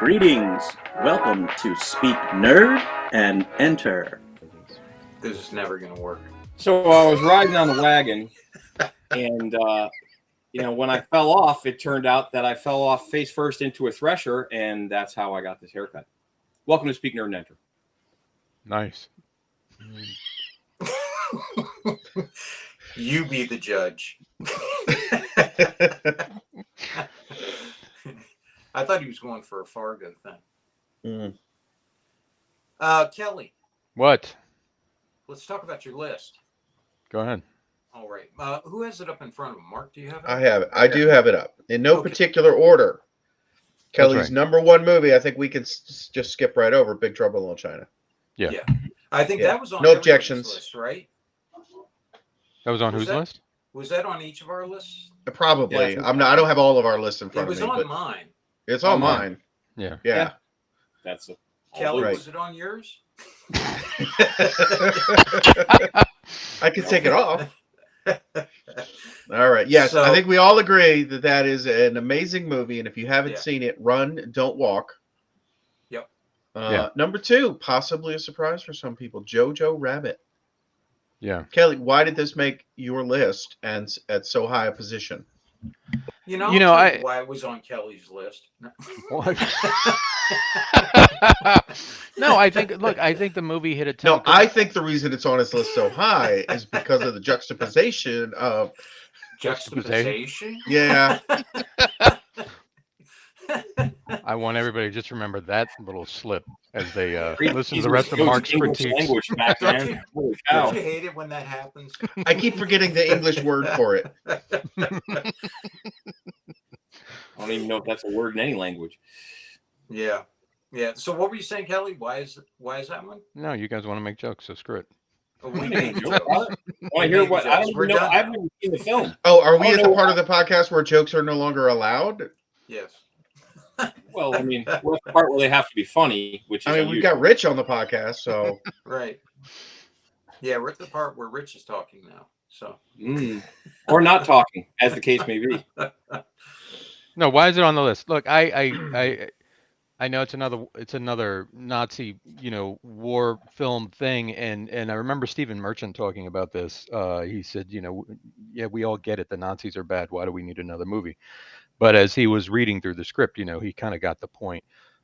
Greetings. Welcome to Speak Nerd and Enter. This is never going to work. So I was riding on the wagon, and when I fell off, it turned out that I fell off face first into a thresher, and that's how I got this haircut. Welcome to Speak Nerd and Enter. Nice. You be the judge. I thought he was going for a Fargo thing. Kelly. What? Let's talk about your list. Go ahead. All right. Who has it up in front of him? Mark, do you have it? I have it. I do have it up. In no particular order. Kelly's right. number one movie, I think we can just skip right over Big Trouble in Little China. Yeah. I think that was on No everybody's objections. list, right? That was on whose list? Was that on each of our lists? Probably. Yeah, I don't have all of our lists in It front was of me, on but mine. it's on mine. Yeah. Yeah. That's it. Kelly, Right. was it on yours? I could take it off. All right. Yes, So- I think we all agree that is an amazing movie, and if you haven't Yeah. seen it, run, don't walk. Yep. Yeah. Number two, possibly a surprise for some people, Jojo Rabbit. Yeah. Kelly, why did this make your list and at so high a position? I'll tell I- why it was on Kelly's list. What? No, I think the movie hit a tone. No, I think the reason it's on his list so high is because of the juxtaposition of Juxtaposition? yeah. I want everybody to just remember that little slip as they Great. listen to These the rest of were Mark's English critiques. language back Don't then. you- Holy cow. Don't you hate it when that happens? I keep forgetting the English word for it. I don't even know if that's a word in any language. Yeah. Yeah. So what were you saying, Kelly? Why is that one? No, you guys want to make jokes, so screw it. Oh, We we made made a joke about jokes. it. I hear what I don't We're even know. done I haven't now. even seen the film. Oh, are we Oh, at no. the part of the podcast where jokes are no longer allowed? Yes. Well, I mean, we're at the part where they have to be funny, which is I mean, we've unusual. got Rich on the podcast, so Right. Yeah, we're at the part where Rich is talking now. So Or not talking, as the case may be. No, why is it on the list? Look, I know it's another Nazi, war film thing, and I remember Stephen Merchant talking about this. He said, yeah, we all get it. The Nazis are bad. Why do we need another movie? But as he was reading through the script, he kind of got the point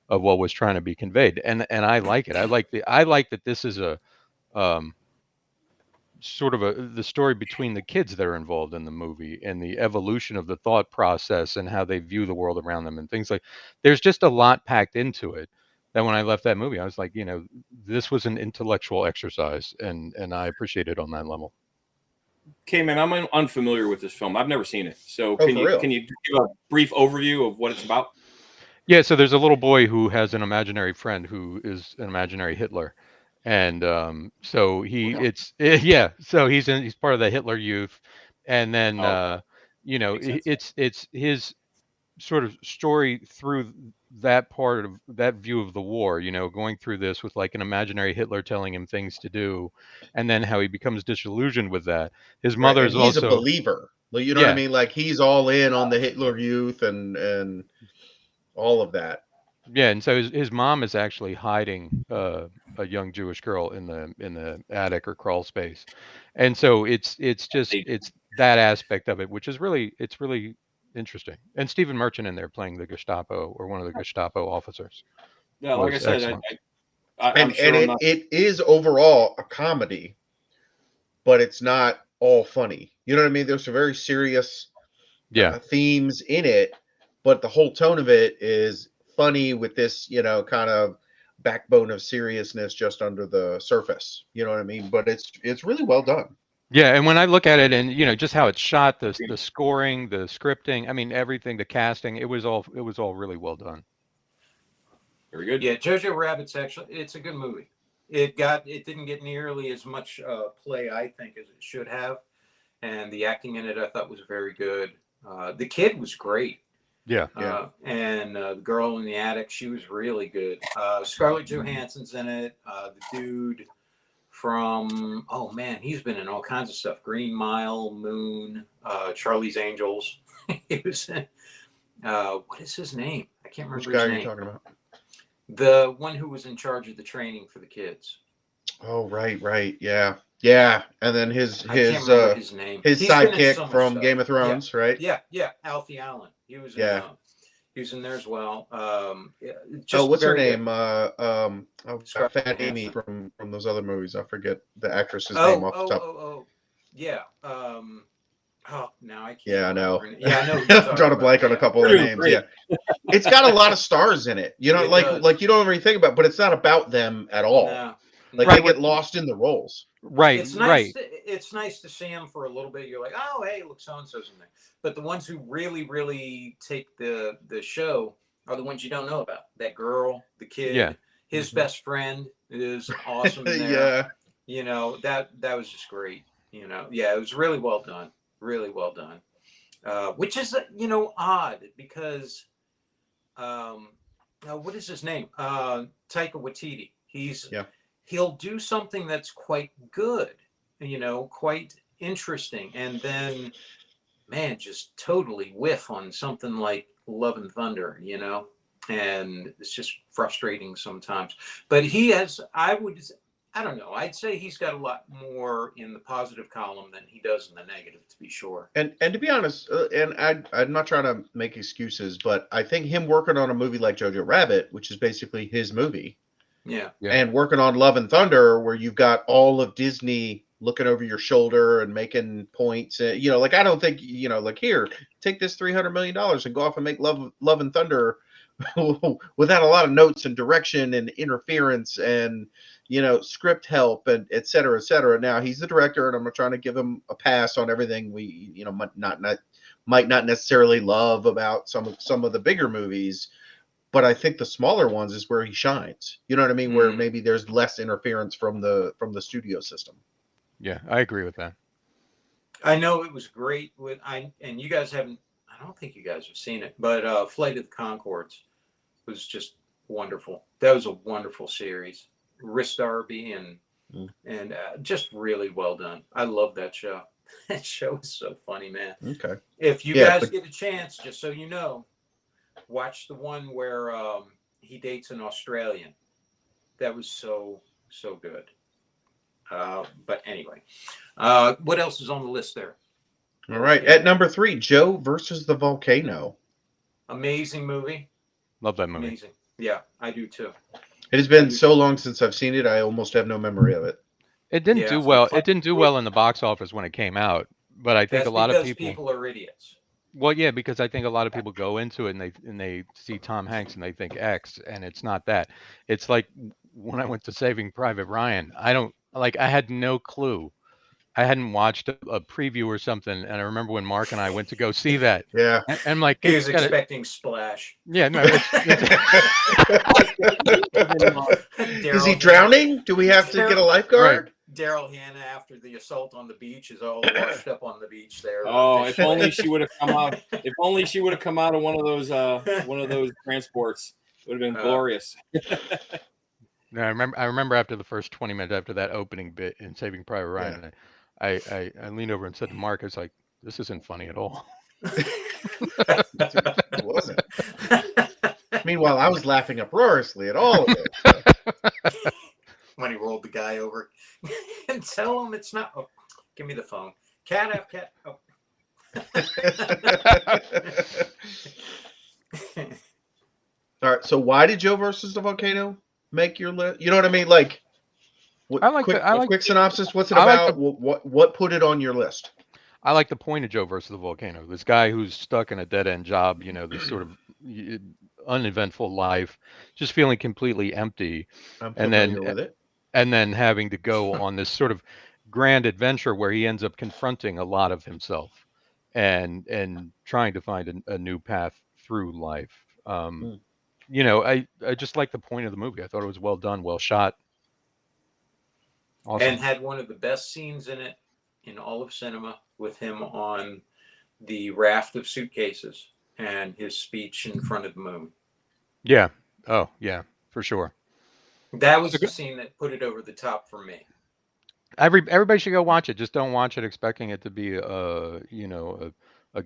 of what was trying to be conveyed, and I like it. I like that this is a sort of the story between the kids that are involved in the movie and the evolution of the thought process and how they view the world around them and things like. There's just a lot packed into it that when I left that movie, I was like, this was an intellectual exercise, and I appreciate it on that level. Okay, man, I'm unfamiliar with this film. I've never seen it. So for can real? you give a brief overview of what it's about? Yeah, so there's a little boy who has an imaginary friend who is an imaginary Hitler, and so so he's part of the Hitler Youth, and then Makes sense. it's his sort of story through that part of that view of the war, going through this with like an imaginary Hitler telling him things to do, and then how he becomes disillusioned with that. His mother right, is and he's also a believer. You know what I Yeah. mean? Like he's all in on the Hitler Youth and all of that. Yeah, and so his mom is actually hiding a young Jewish girl in the attic or crawl space, and so it's that aspect of it, which is really interesting. And Stephen Merchant in there playing the Gestapo or one of the Gestapo officers. Yeah, like I was said, excellent. I'm sure I'm not. It is overall a comedy, but it's not all funny. You know what I mean? There's some very serious Yeah, themes in it, but the whole tone of it is funny with this, kind of backbone of seriousness just under the surface. You know what I mean? But it's really well done. yeah. And when I look at it, and just how it's shot, the scoring, the scripting, I mean everything, the casting, it was all really well done. Very good. Yeah, Jojo Rabbit's it's a good movie. It didn't get nearly as much play, I think, as it should have. And the acting in it I thought was very good. The kid was great. Yeah. And the girl in the attic, she was really good. Scarlett Johansson's in it. The dude from, he's been in all kinds of stuff. Green Mile, Moon, Charlie's Angels. He was in, what is his name? I can't remember Which guy his are you name. talking about? The one who was in charge of the training for the kids. Oh, right, yeah. And then I can't remember his name. his He's been in sidekick so much from stuff. Game of Thrones, right? Yeah, Alfie Allen. He was in. Yeah. He was in there as well. Oh, what's her very good. name? Scarlett Fat Amy Johansson. from those other movies. I forget the actress's name off the top. Yeah. Now I can't. Yeah, I know. remember her name. Yeah, I know. who you're I'm talking drawing a about, blank on a yeah. couple of You're the doing names. great. Yeah, it's got a lot of stars in it. You know, It like does. you don't really think about, but it's not about them at all. No. Like No. they get lost in the roles. Right, It's nice. right. It's nice to see them for a little bit. You're like, oh, hey, look, so and so's in there. But the ones who really, really take the show are the ones you don't know about. That girl, the kid, Yeah. his best friend is awesome in there. Yeah, You know, that was just great. You know, yeah, it was really well done. Really well done. Which is, odd because, what is his name? Taika Waititi. He'll do something that's quite good, quite interesting, and then, man, just totally whiff on something like Love and Thunder, and it's just frustrating sometimes. But he has, I don't know, I'd say he's got a lot more in the positive column than he does in the negative, to be sure. and to be honest, and I'm not trying to make excuses, but I think him working on a movie like Jojo Rabbit, which is basically his movie, Yeah. and working on Love and Thunder, where you've got all of Disney looking over your shoulder and making points, like I don't think, like, here, take this $300 million and go off and make Love and Thunder without a lot of notes and direction and interference and script help and et cetera, et cetera. Now he's the director, and I'm trying to give him a pass on everything we might not necessarily love about some of the bigger movies, but I think the smaller ones is where he shines. You know what I mean? Where maybe there's less interference from the studio system. Yeah, I agree with that. I know it was great and you guys haven't, I don't think you guys have seen it, but Flight of the Conchords was just wonderful. That was a wonderful series. Rhys Darby and just really well done. I love that show. That show is so funny, man. Okay. If you guys get a chance, just so you know, watch the one where he dates an Australian. That was so good. But anyway, what else is on the list there? All right. At number 3, Joe versus the Volcano. Amazing movie. Love that movie. Amazing. Yeah, I do too. It has been so long since I've seen it, I almost have no memory of it. It didn't do well. It didn't do well in the box office when it came out, but I think That's a lot of because people are idiots. Well, yeah, because I think a lot of people go into it and they see Tom Hanks and they think X, and it's not that. It's like when I went to Saving Private Ryan, I had no clue. I hadn't watched a preview or something, and I remember when Mark and I went to go see that. Yeah. And I'm like, He was expecting Splash. Yeah, no. Is he drowning? Do we have to get a lifeguard? Right. Daryl Hannah, after the assault on the beach, is all washed up on the beach there. Oh, if only she would have come out. If only she would have come out of one of those transports. It would have been glorious. No, I remember after the first 20 minutes after that opening bit in Saving Private Ryan, Yeah. I leaned over and said to Mark, I was like, "This isn't funny at all." It wasn't. Meanwhile, I was laughing uproariously at all of it. When he rolled the guy over and tell him it's not. Oh, give me the phone. Cat. Oh. All right. So why did Joe versus the Volcano make your list? You know what I mean? Like, quick synopsis. What's it about? What put it on your list? I like the point of Joe versus the Volcano. This guy who's stuck in a dead end job, this sort of uneventful life, just feeling completely empty, I'm familiar with it. And then having to go on this sort of grand adventure where he ends up confronting a lot of himself and trying to find a new path through life. I just like the point of the movie. I thought it was well done, well shot. Awesome. And had one of the best scenes in it in all of cinema, with him on the raft of suitcases and his speech in front of the moon. Yeah. Oh, yeah, for sure. That was the scene that put it over the top for me. Everybody should go watch it. Just don't watch it expecting it to be a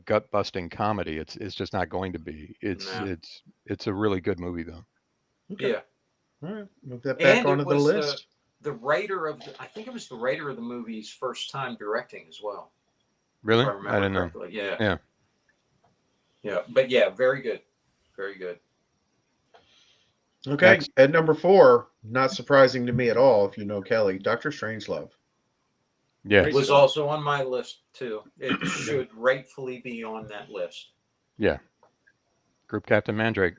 gut busting comedy. It's just not going to be. It's a really good movie though. Okay. Yeah. All right, move that back And onto it the was list. the writer of I think it was the writer of the movie's first time directing as well. Really? If I I remember didn't know. correctly. Yeah. Yeah. Yeah. But yeah, very good. Very good. Okay, Next. at number 4, not surprising to me at all if you know Kelly, Doctor Strangelove. Yeah. It was also on my list too. It should rightfully be on that list. Yeah. Group Captain Mandrake.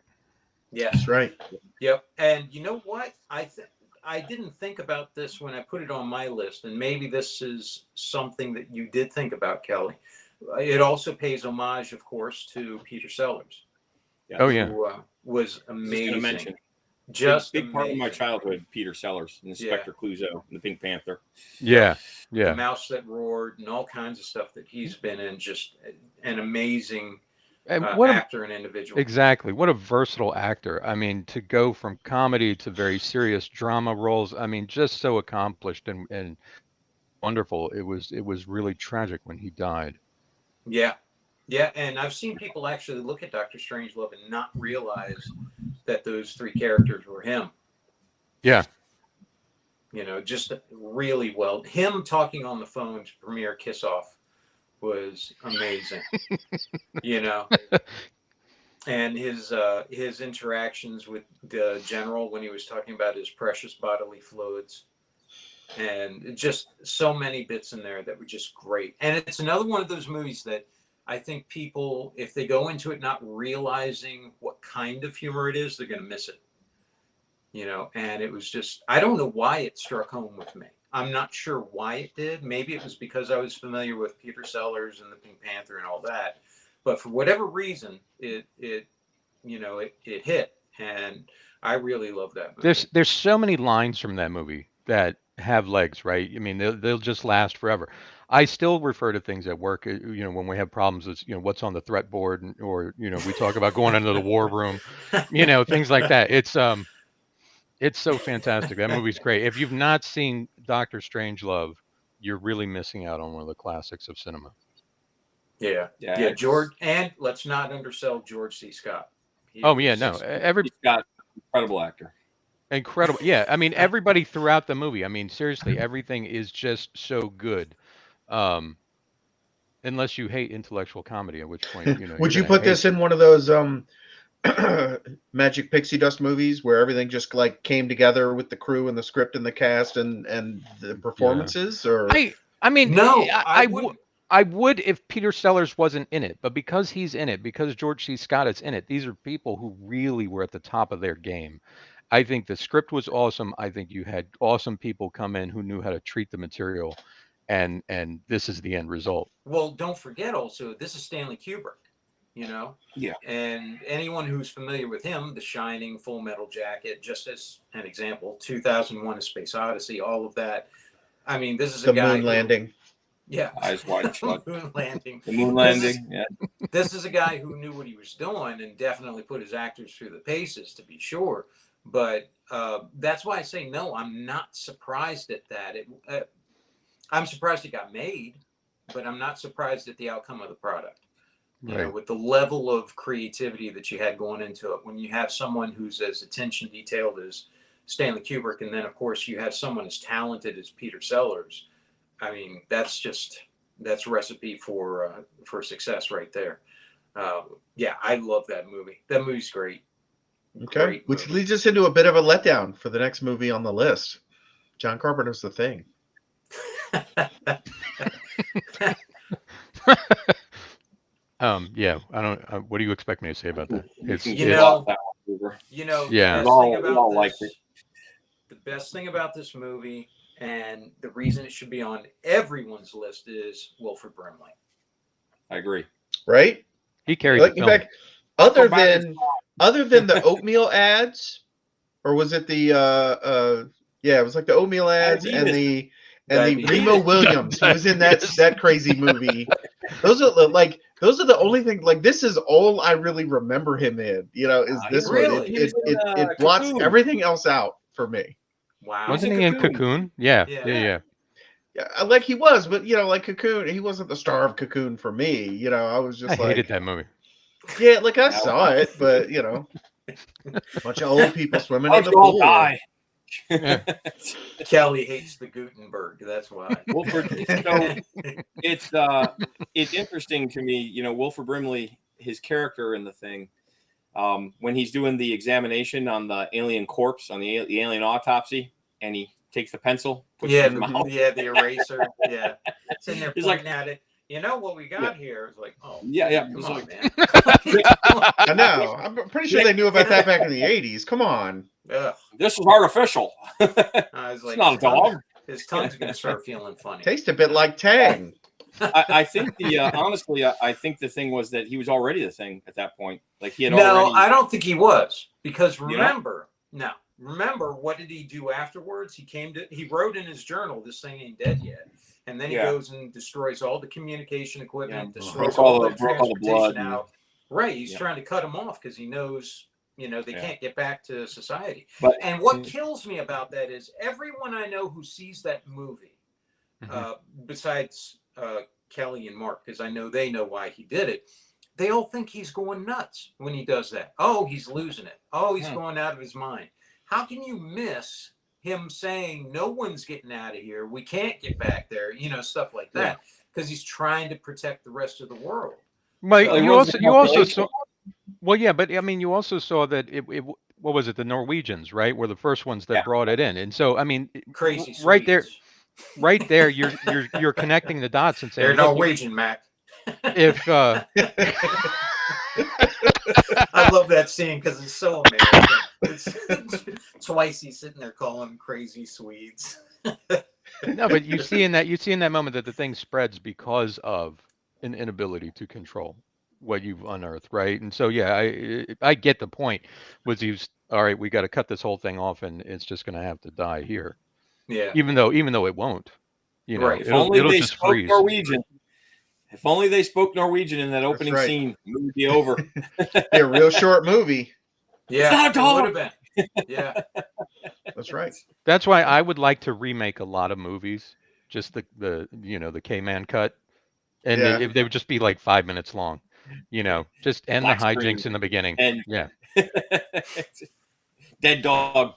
Yes. That's right. Yep. And you know what? I didn't think about this when I put it on my list, and maybe this is something that you did think about, Kelly. It also pays homage, of course, to Peter Sellers, Oh, yeah. who was Just gonna amazing. mention Just big part of my amazing. childhood. Peter Sellers, and Inspector Clouseau, and the Pink Panther. Yeah. The Yeah. Mouse That Roared and all kinds of stuff that he's been in. Just an amazing And what a actor and individual. Exactly. What a versatile actor. I mean, to go from comedy to very serious drama roles. I mean, just so accomplished and wonderful. It was really tragic when he died. Yeah. Yeah. And I've seen people actually look at Dr. Strangelove and not realize that those 3 characters were him. Yeah. You know, just really well. Him talking on the phone to Premier Kiss Off was amazing. You know, and his interactions with the general when he was talking about his precious bodily fluids, and just so many bits in there that were just great. And it's another one of those movies that I think people, if they go into it not realizing what kind of humor it is, they're going to miss it. You know, and it was just, I don't know why it struck home with me. I'm not sure why it did. Maybe it was because I was familiar with Peter Sellers and the Pink Panther and all that. But for whatever reason, it hit, and I really love that movie. There's so many lines from that movie that have legs, right? I mean, they'll just last forever. I still refer to things at work, when we have problems, it's, what's on the threat board, or, we talk about going into the war room, things like that. It's so fantastic. That movie's great. If you've not seen Doctor Strangelove, you're really missing out on one of the classics of cinema. Yeah. George, and let's not undersell George C. Scott. He's got incredible actor. Incredible. Yeah. I mean, everybody throughout the movie. I mean, seriously, everything is just so good. Unless you hate intellectual comedy, at which point, Would you put this in one of those Magic Pixie Dust movies where everything just like came together with the crew and the script and the cast and the performances? Or I mean, no, I would if Peter Sellers wasn't in it, but because he's in it, because George C. Scott is in it, these are people who really were at the top of their game. I think the script was awesome. I think you had awesome people come in who knew how to treat the material, and this is the end result. Well, don't forget also, this is Stanley Kubrick. Yeah. And anyone who's familiar with him, The Shining, Full Metal Jacket, just as an example, 2001: A Space Odyssey, all of that. I mean, this is the a guy moon landing. Yeah, Eyes Wide Shut. moon landing. The moon landing. This is a guy who knew what he was doing and definitely put his actors through the paces, to be sure. But that's why I say no. I'm not surprised at that. I'm surprised it got made, but I'm not surprised at the outcome of the product. Right. With the level of creativity that you had going into it, when you have someone who's as attention detailed as Stanley Kubrick, and then of course you have someone as talented as Peter Sellers. I mean, that's a recipe for success right there. Yeah, I love that movie. That movie's great. Okay, Great which movie. leads us into a bit of a letdown for the next movie on the list. John Carpenter's The Thing. Yeah, I don't. What do you expect me to say about that? It's Yeah. The best thing about this movie, and the reason it should be on everyone's list, is Wilford Brimley. I agree. Right? He carried Like, the in film. fact, other than the oatmeal ads, or was it the it was like the oatmeal ads and the Remo Williams who was in that crazy movie. Those are the only things. Like, this is all I really remember him in. Is this Really? one? It blots Cocoon. everything else out for me. Wow. Wasn't he in Cocoon? Yeah. Yeah. Yeah, like he was, but like Cocoon, he wasn't the star of Cocoon for me. I was just I hated that movie. yeah, like I saw it, but Bunch of old people swimming Why in don't the you all pool. die? Kelly hates the Gutenberg. That's why. Wilford, it's interesting to me, you know, Wilford Brimley, his character in the thing, when he's doing the examination on the alien corpse, on the alien autopsy, and he takes the pencil, puts it Yeah, in his mouth. the eraser. Yeah, sitting there He's pointing like- at it. You know what we got here? It's like, oh, Yeah. come He's on, like, man. Come on. I know. I'm pretty sure they knew about that back in the 80s. Come on. Ugh. this is artificial. I was like, It's not a dog. His tongue's gonna start feeling funny. Tastes a bit like Tang. I think honestly, I think the thing was that he was already the thing at that point. Like he had No, already. I don't think he was, because You remember, what did he do afterwards? He wrote in his journal, "This thing ain't dead yet," and then he Yeah. goes and destroys all the communication equipment, Yeah. destroys Broke all all the- the broke all the blood transportation and- out. Right, he's Yeah. trying to cut him off because he knows, they Yeah. can't get back to society. But And what kills me about that is everyone I know who sees that movie, besides Kelly and Mark, because I know they know why he did it, they all think he's going nuts when he does that. Oh, he's losing it. Oh, he's going out of his mind. How can you miss him saying no one's getting out of here? We can't get back there, stuff like that, because he's trying to protect the rest of the world. But So- you also population. saw. Well, yeah, but I mean, you also saw that it what was it? The Norwegians, right, were the first ones that Yeah. brought it in, and so I mean, Crazy right there, Swedes. right there, you're connecting the dots and saying, They're look, Norwegian, Mac. if I love that scene because it's so American. It's twice he's sitting there calling them crazy Swedes. no, but you see in that moment that the thing spreads because of an inability to control what you've unearthed, right? And so yeah, I get the point. Was all right? We got to cut this whole thing off, and it's just going to have to die here, Yeah. even though it won't. Right. if It'll, only it'll they just spoke freeze. Norwegian. If only they spoke Norwegian in that opening right. scene, it would be over. Be a real short movie. Yeah. It's not a It would dog. have been. Yeah. That's right. That's why I would like to remake a lot of movies, just the K-Man cut, and Yeah. they would just be like 5 minutes long, just end the Black screen. hijinks in the beginning. And Yeah, dead dog.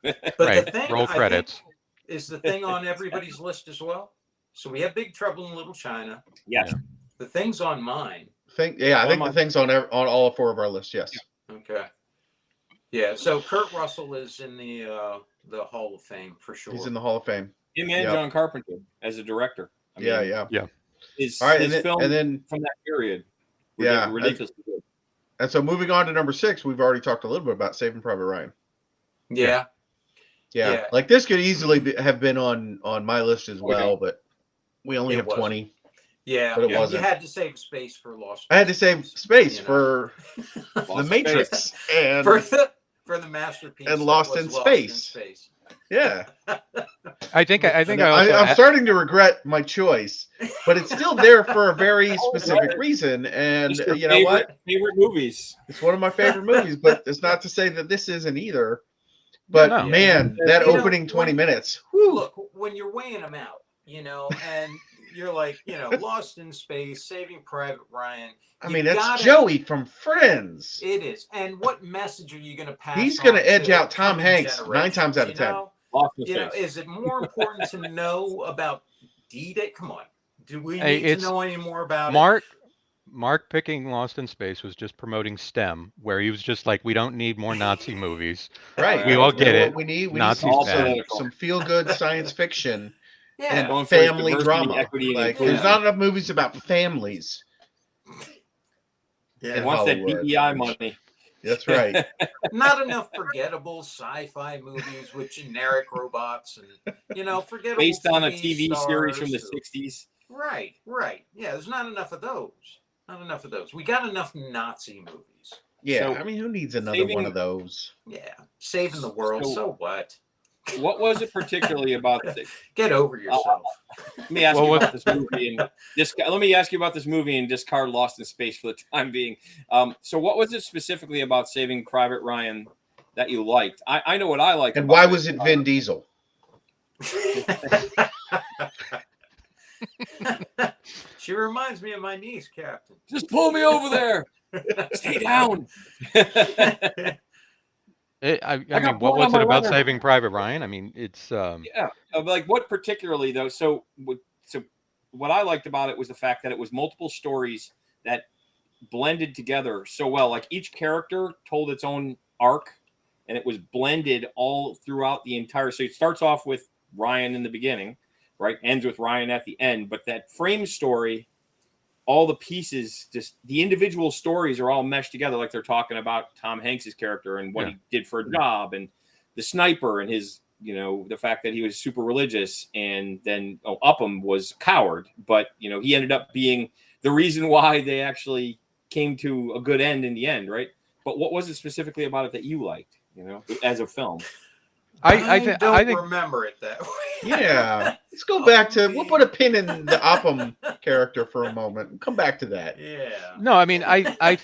But right. the thing Roll I think, credits. is the thing on everybody's list as well. So we have Big Trouble in Little China. Yes. Yeah. The thing's on mine. I think the thing's on all four of our lists. Yes. Okay. Yeah. So Kurt Russell is in the Hall of Fame for sure. He's in the Hall of Fame. Him and Yeah. John Carpenter as a director. I mean, Yeah. His, All right, his film and then from that period. Yeah, Ridiculously good. and so moving on to number 6, we've already talked a little bit about Saving Private Ryan. Yeah. Yeah, Yeah. like this could easily have been on my list as well, but we only It have wasn't. 20. Yeah. But it You wasn't. had to save space for Lost. I had to save space You know. for Lost The in Matrix and for the masterpiece And that Lost was in Space. Space. yeah. I think I And also I'm starting to regret my choice, but it's still there for a very specific reason. And Just your you know what? favorite movies. It's one of my favorite movies, but it's not to say that this isn't either. But No. man, that You know, opening 20 when- minutes. Whew, Look, when you're weighing them out, and you're like, Lost in Space, Saving Private Ryan. I you mean, that's gotta- Joey from Friends. It is. And what message are you going to pass? He's going on to edge to out Tom coming Hanks 9 generations, times out of 10. Lost in Space. Is it more important to know about D-Day? Come on. Do we Hey, need to it's- know any more about Mark picking Lost in Space was just promoting STEM, where he was just like, we don't need more Nazi movies. Right. We all You know get what it. We need Nazis bad. some feel good science fiction Yeah. and Going for his family diversity, drama. equity, and Like, inclusion. there's not enough movies about families. He Yeah. wants that Hollywood. DEI money. That's right. Not enough forgettable sci-fi movies with generic robots and forgettable Based on a TV series from the stars. 60s. Right. Yeah, there's not enough of those. We got enough Nazi movies. Yeah. So, I mean, who needs another saving- one of those? Yeah. Saving the world. So- So what? What was it particularly about the, Get over yourself. let me ask Well, you what- about this movie and let me ask you about this movie and discard Lost in Space for the time being. So what was it specifically about Saving Private Ryan that you liked? I know what I liked. And about why was it Vin Diesel? She reminds me of my niece, Captain. Just pull me over there. Stay down. I got mean, what blood was on it my about runner. Saving Private Ryan? I mean, it's Yeah, like what particularly though? So what I liked about it was the fact that it was multiple stories that blended together so well. Like each character told its own arc, and it was blended all throughout the entire. So it starts off with Ryan in the beginning, right? Ends with Ryan at the end, but that frame story, all the pieces, just the individual stories are all meshed together. Like they're talking about Tom Hanks's character and what he did for a job, and the sniper and his, the fact that he was super religious, and then Upham was a coward, but he ended up being the reason why they actually came to a good end in the end, right? But what was it specifically about it that you liked, as a film? I don't think remember it that way. Yeah, let's go back to. We'll put a pin in the Upham character for a moment and come back to that. Yeah. no. I mean, I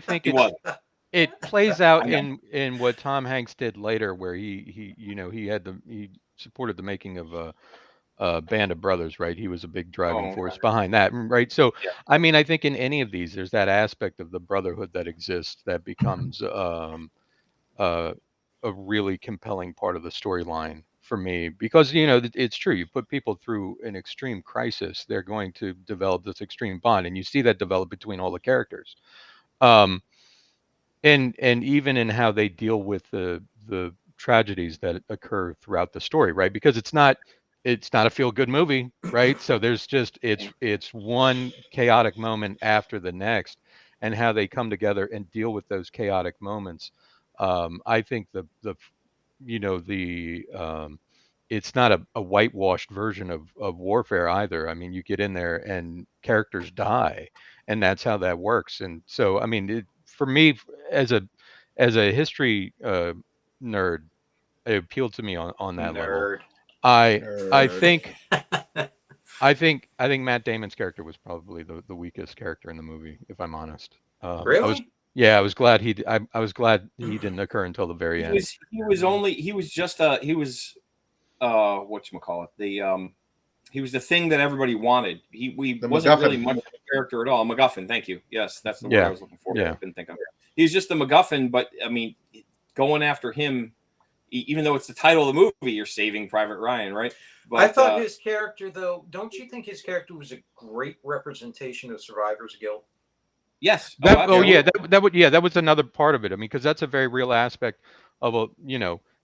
think He was. it plays out I know. in what Tom Hanks did later, where he supported the making of Band of Brothers, right? He was a big driving force behind that, right? So, Yeah. I mean, I think in any of these, there's that aspect of the brotherhood that exists that becomes a really compelling part of the storyline for me, because it's true. You put people through an extreme crisis, they're going to develop this extreme bond, and you see that develop between all the characters. Um, and even in how they deal with the tragedies that occur throughout the story, right? Because it's not a feel good movie, right? So there's just it's one chaotic moment after the next, and how they come together and deal with those chaotic moments. I think the it's not a whitewashed version of warfare either. I mean, you get in there and characters die, and that's how that works. And so, I mean, for me, as a history nerd, it appealed to me on that level. Nerd. I Nerd. think Matt Damon's character was probably the weakest character in the movie, if I'm honest. Really? I was glad I was glad he didn't occur until the very end. He was whatchamacallit, he was the thing that everybody wanted. He wasn't MacGuffin. really much of a character at all. MacGuffin, thank you. Yes, that's the word I was looking for. Yeah. I couldn't think of it. He's just the MacGuffin, but I mean, going after him, even though it's the title of the movie, you're Saving Private Ryan, right? But I thought his character, though, don't you think his character was a great representation of survivor's guilt? yes. That was another part of it. I mean, because that's a very real aspect of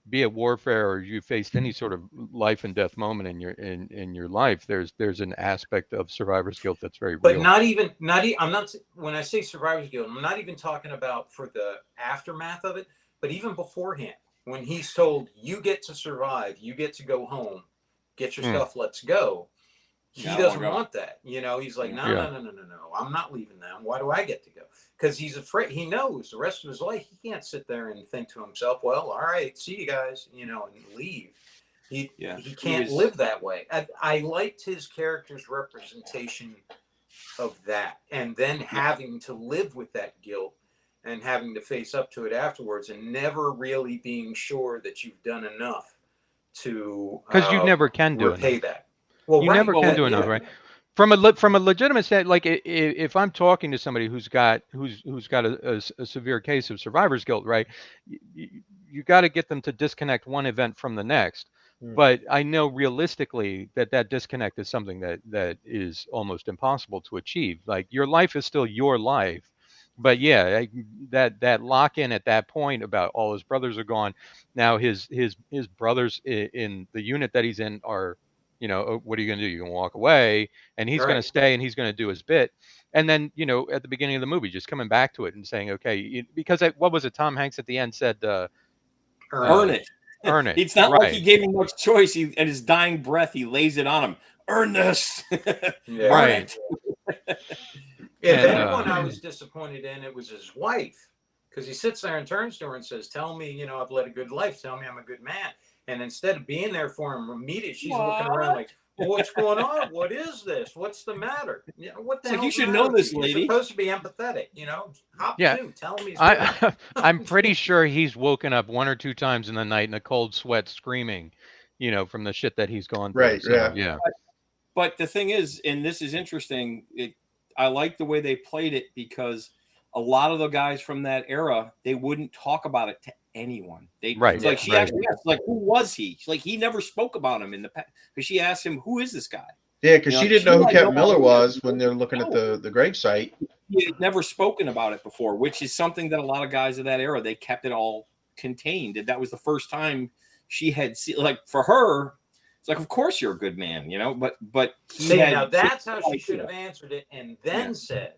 be it warfare or you faced any sort of life and death moment in your life. There's an aspect of survivor's guilt that's very real. But not even I'm not, when I say survivor's guilt, I'm not even talking about for the aftermath of it, but even beforehand, when he's told, you get to survive, you get to go home, get your stuff, let's go. He doesn't want that. He's like, no, I'm not leaving them. Why do I get to go? Because he's afraid. He knows the rest of his life he can't sit there and think to himself, well, all right, see you guys, and leave. He can't live that way. I liked his character's representation of that, and then having to live with that guilt and having to face up to it afterwards, and never really being sure that you've done enough to because you never can do repay enough. that. Well, you never can do enough, right? From a legitimate standpoint, like if I'm talking to somebody who's got a severe case of survivor's guilt, right? You got to get them to disconnect one event from the next. But I know realistically that disconnect is something that is almost impossible to achieve. Like your life is still your life, but yeah, that lock in at that point about all his brothers are gone. Now his brothers in the unit that he's in are. What are you going to do? You're going to walk away, and he's going to stay, and he's going to do his bit. And then, at the beginning of the movie, just coming back to it and saying, okay, because what was it? Tom Hanks at the end said, earn it. Earn it. It's not like he gave him much choice. At his dying breath, he lays it on him. Earn this. Right. If anyone I was disappointed in, it was his wife. Because he sits there and turns to her and says, tell me, I've led a good life. Tell me I'm a good man. And instead of being there for him immediately, she's looking around like, well, what's going on? What is this? What's the matter? What the hell? You should know this lady. You're supposed to be empathetic, Hop to. Tell him he's I'm pretty sure he's woken up one or two times in the night in a cold sweat screaming, from the shit that he's gone through. Right, so, yeah. But the thing is, and this is interesting, I like the way they played it because a lot of the guys from that era, they wouldn't talk about it to anyone. Right, Like she right. actually asked, like, who was he? Like he never spoke about him in the past because she asked him, who is this guy? Yeah, because You know, she didn't she know who had Kevin no Miller idea. was when they're looking at the gravesite. He had never spoken about it before, which is something that a lot of guys of that era, they kept it all contained. And that was the first time she had seen, like, for her, it's like, of course you're a good man, you know, but he See, had now that's how she idea. should have answered it, and then Yeah. said,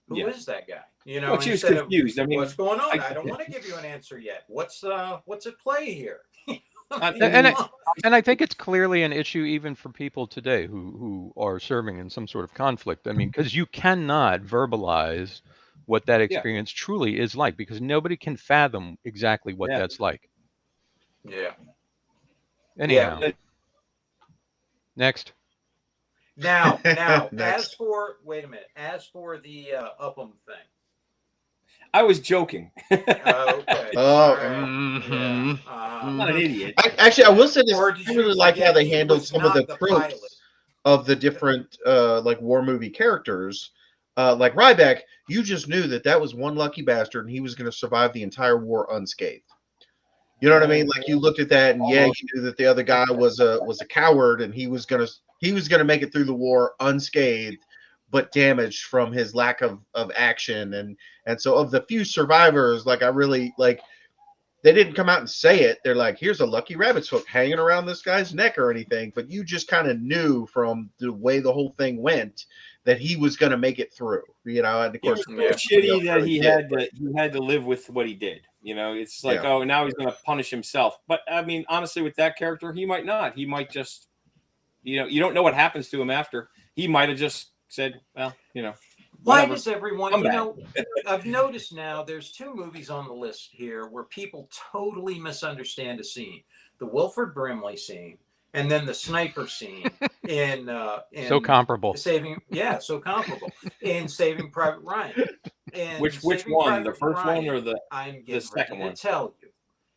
"Who Yeah. is that guy?" You know, Well, she was instead of, confused. I mean, what's going on? I- I don't want to give you an answer yet. What's at play here? I mean, mean, come on. And I think it's clearly an issue even for people today who are serving in some sort of conflict. I mean, because you cannot verbalize what that experience truly is like, because nobody can fathom exactly what Yeah. that's like. Yeah. Anyhow, Yeah. next. Now, Next. as for the Upham thing. I was joking. Okay. Oh, All right. mhm. Yeah. I'm not an idiot. Actually, I will say this. Or I did you really like how forget they he handled was some of the not the tropes pilot? of the different like war movie characters. Like Ryback, you just knew that was one lucky bastard, and he was going to survive the entire war unscathed. You know what I mean? Like you looked at that, and yeah, you knew that the other guy was a coward, and he was gonna make it through the war unscathed, but damaged from his lack of action. And so of the few survivors, like I really like, they didn't come out and say it. They're like, here's a lucky rabbit's hook hanging around this guy's neck or anything, but you just kind of knew from the way the whole thing went that he was going to make it through, you know. And of It course, was so shitty that he had to live with what he did. You know, it's like, Yeah. oh, now he's going to punish himself. But I mean, honestly, with that character, he might not. He might just, you know, you don't know what happens to him after. He might have just said, well, you know, Why whatever. does everyone, Come you back. know, I've noticed now there's two movies on the list here where people totally misunderstand a scene. The Wilford Brimley scene and then the sniper scene in So comparable. so comparable in Saving Private Ryan. And Which Saving one? Private the first Ryan, one or the? I'm getting second ready one? to tell you.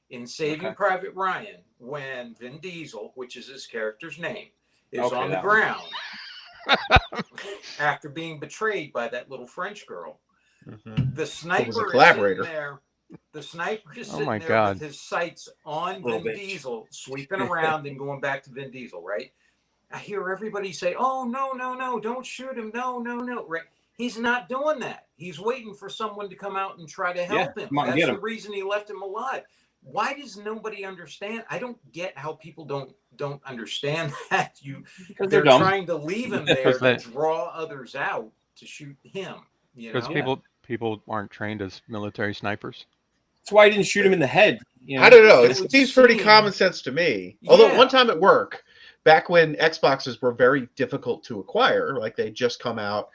In Saving Okay. Private Ryan, when Vin Diesel, which is his character's name, is Okay, on the that one. ground after being betrayed by that little French girl, Mhm. the sniper is collaborator. sitting there. The sniper is Oh sitting my there God. with his sights on Little Vin bitch. Diesel, sweeping around and going back to Vin Diesel, right? I hear everybody say, "Oh, no, don't shoot him. No, right?" He's not doing that. He's waiting for someone to come out and try to help him. come on, That's get the him. reason he left him alive. Why does nobody understand? I don't get how people don't understand that. Because They're they're dumb. trying to leave him there Because to they- draw others out to shoot him. You Because know? people aren't trained as military snipers. That's why I didn't shoot him in the head. You know? I don't know. It It would seems pretty seem- common sense to me. Although Yeah. one time at work, back when Xboxes were very difficult to acquire, like they just come out,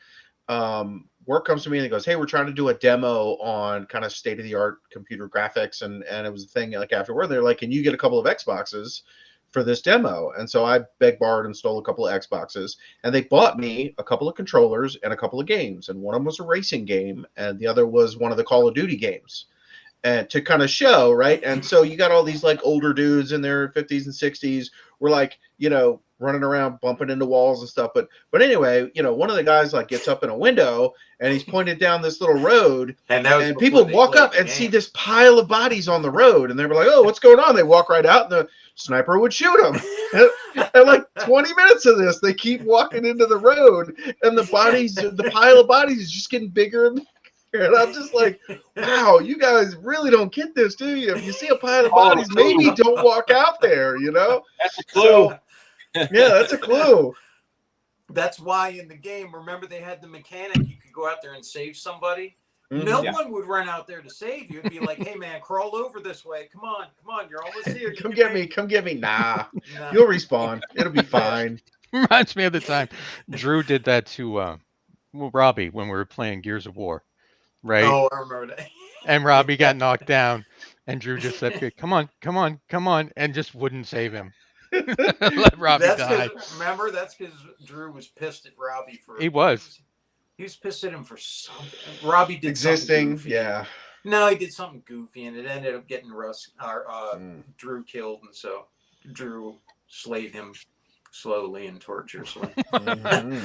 work comes to me and he goes, "Hey, we're trying to do a demo on kind of state of the art computer graphics," and it was a thing like afterward. They're like, "Can you get a couple of Xboxes for this demo?" And so I begged, borrowed, and stole a couple of Xboxes, and they bought me a couple of controllers and a couple of games, and one of them was a racing game, and the other was one of the Call of Duty games. And to kind of show, right? And so you got all these like older dudes in their 50s and 60s were like, you know, running around bumping into walls and stuff. But anyway, you know, one of the guys like gets up in a window and he's pointed down this little road, And that was and before people they walk played up the and see game. this pile of bodies on the road, and they were like, "Oh, what's going on?" They walk right out, and the sniper would shoot them. And like 20 minutes of this, they keep walking into the road, and the pile of bodies is just getting bigger and bigger. And I'm just like, wow, you guys really don't get this, do you? If you see a pile of bodies, maybe don't walk out there, you know? That's a clue. So, yeah, that's a clue. That's why in the game, remember they had the mechanic, you could go out there and save somebody. Mhm. No Yeah. one would run out there to save you. It'd be like, "Hey man, crawl over this way. Come on, you're almost here. You Come can get make me, come get me. Nah, it." No. you'll respawn. It'll be fine. Reminds me of the time Drew did that to Robbie when we were playing Gears of War, right? Oh, I remember that. And Robbie got knocked down, and Drew just said, "Okay, come on," and just wouldn't save him. Let Robbie die. Remember, that's because Drew was pissed at Robbie for. He was. He was pissed at him for something. Robbie did something Existing, goofy. yeah. No, he did something goofy, and it ended up getting Drew killed, and so Drew slayed him slowly and tortuously. Mhm.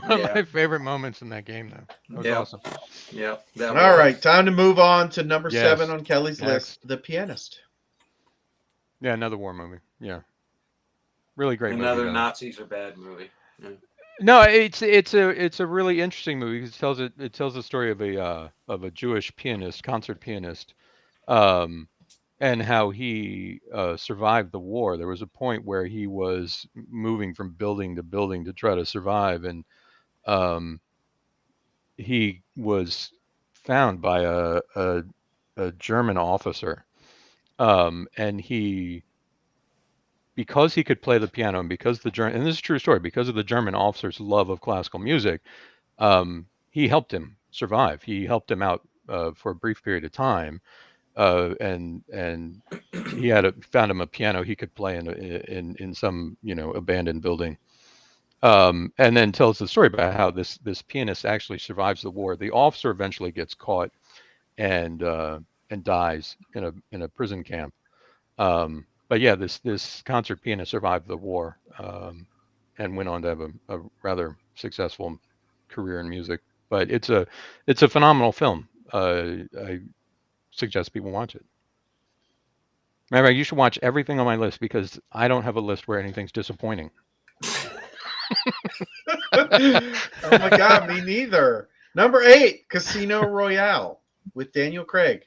One Yeah. of my favorite moments in that game, though. That was Yeah. awesome. Yep. That All was. right, time to move on to number Yes. 7 on Kelly's Next. list, The Pianist. Yeah, another war movie. Yeah, really great Another movie. Though. Nazis are bad movie. Yeah. No, it's a really interesting movie because it tells the story of a Jewish pianist, concert pianist, um, and how he survived the war. There was a point where he was moving from building to building to try to survive, and um, he was found by a German officer, and because he could play the piano and because and this is a true story, because of the German officer's love of classical music, he helped him survive. He helped him out for a brief period of time, and he found him a piano he could play in some abandoned building, and then tells the story about how this pianist actually survives the war. The officer eventually gets caught and dies in a prison camp. But yeah, this concert pianist survived the war, and went on to have a rather successful career in music. But it's a phenomenal film. I suggest people watch it. Remember, you should watch everything on my list because I don't have a list where anything's disappointing. Oh my God, me neither. Number 8, Casino Royale with Daniel Craig.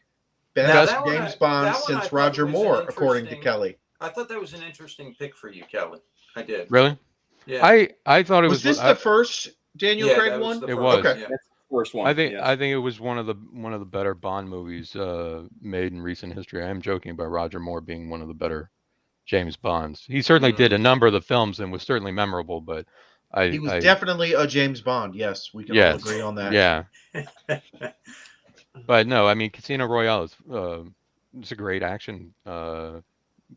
Now, Best that one James I- Bond that one I since thought Roger was an Moore, according to interesting- Kelly. I thought that was an interesting pick for you, Kelly. I did. Really? Yeah. I thought it Was this the first Daniel Yeah, Craig that was one? the It first was. one, Okay. yeah. That's the first one. I think yes. it was one of the better Bond movies made in recent history. I am joking about Roger Moore being one of the better James Bonds. He certainly did a number of the films and was certainly memorable, but He was definitely a James Bond. Yes, we can all yes, agree on that. yeah. But no, I mean Casino Royale is it's a great action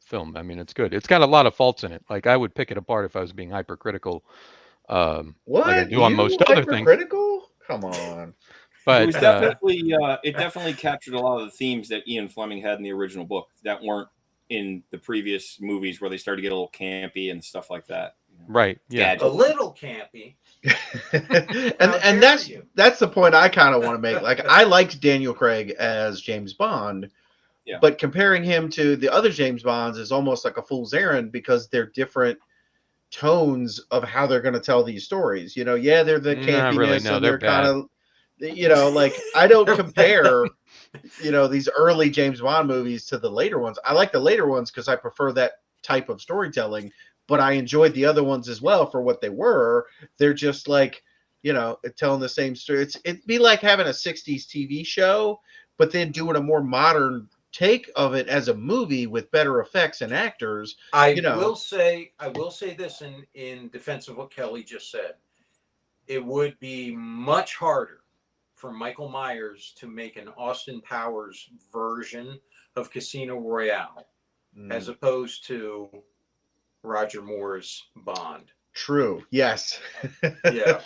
film. I mean it's good. It's got a lot of faults in it. Like I would pick it apart if I was being hypercritical, What? like I do on You most other things. hypercritical? Come on. It But was definitely it definitely captured a lot of the themes that Ian Fleming had in the original book that weren't in the previous movies where they started to get a little campy and stuff like that. right, yeah. Gadget. A little campy. and that's the point I kind of want to make. Like I liked Daniel Craig as James Bond, Yeah. but comparing him to the other James Bonds is almost like a fool's errand because they're different tones of how they're going to tell these stories. You know, yeah, they're the Not campiness really, no, and they're they're kind of, you know, like I don't compare, you know, these early James Bond movies to the later ones. I like the later ones because I prefer that type of storytelling, but I enjoyed the other ones as well for what they were. They're just like, you know, telling the same story. It'd be like having a 60s TV show, but then doing a more modern take of it as a movie with better effects and actors. I You know. will say this in defense of what Kelly just said. It would be much harder for Michael Myers to make an Austin Powers version of Casino Royale as opposed to Roger Moore's Bond. True. Yes. Yeah.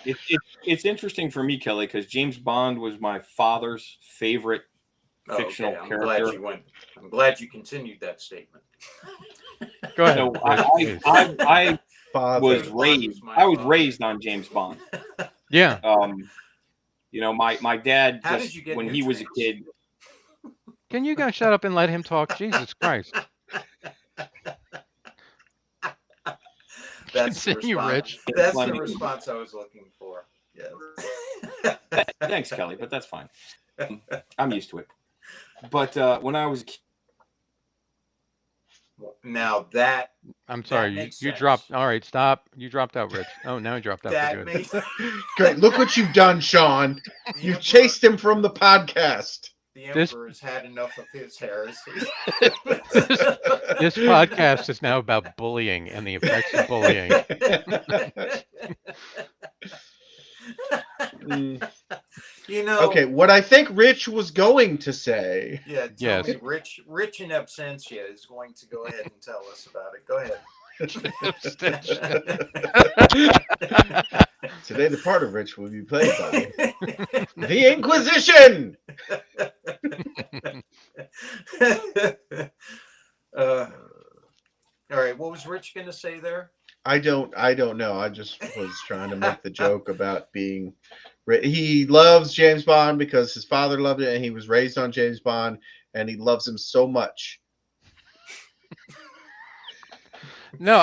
It's interesting for me, Kelly, because James Bond was my father's favorite fictional I'm character. I'm glad you continued that statement. Go ahead. So Rich, please. I Father. was raised on James Bond. Yeah. You know, my dad How just did you get when he was a nutrients? kid. Can you guys shut up and let him talk? Jesus Christ. That's the Continue, response. Rich. That's the Plenty. response I was looking for. Yes. Thanks, Kelly, but that's fine. I'm used to it. But when I was a kid, Now that I'm sorry. makes You sense. dropped. All right, stop. You dropped out, Rich. Oh, now he dropped out for that good. makes Great. Look what you've done, Sean. the You emperor- chased him from the podcast. The This- emperor has had enough of his heresy. This podcast is now about bullying and the effects of bullying. Mm, You know. okay, what I think Rich was going to say. Yeah. Tell Yes. me, Rich in absentia is going to go ahead and tell us about it. Go ahead. Today, the part of Rich will be played by the Inquisition. All right. What was Rich going to say there? I don't know. I just was trying to make the joke about being. He loves James Bond because his father loved it, and he was raised on James Bond, and he loves him so much. No,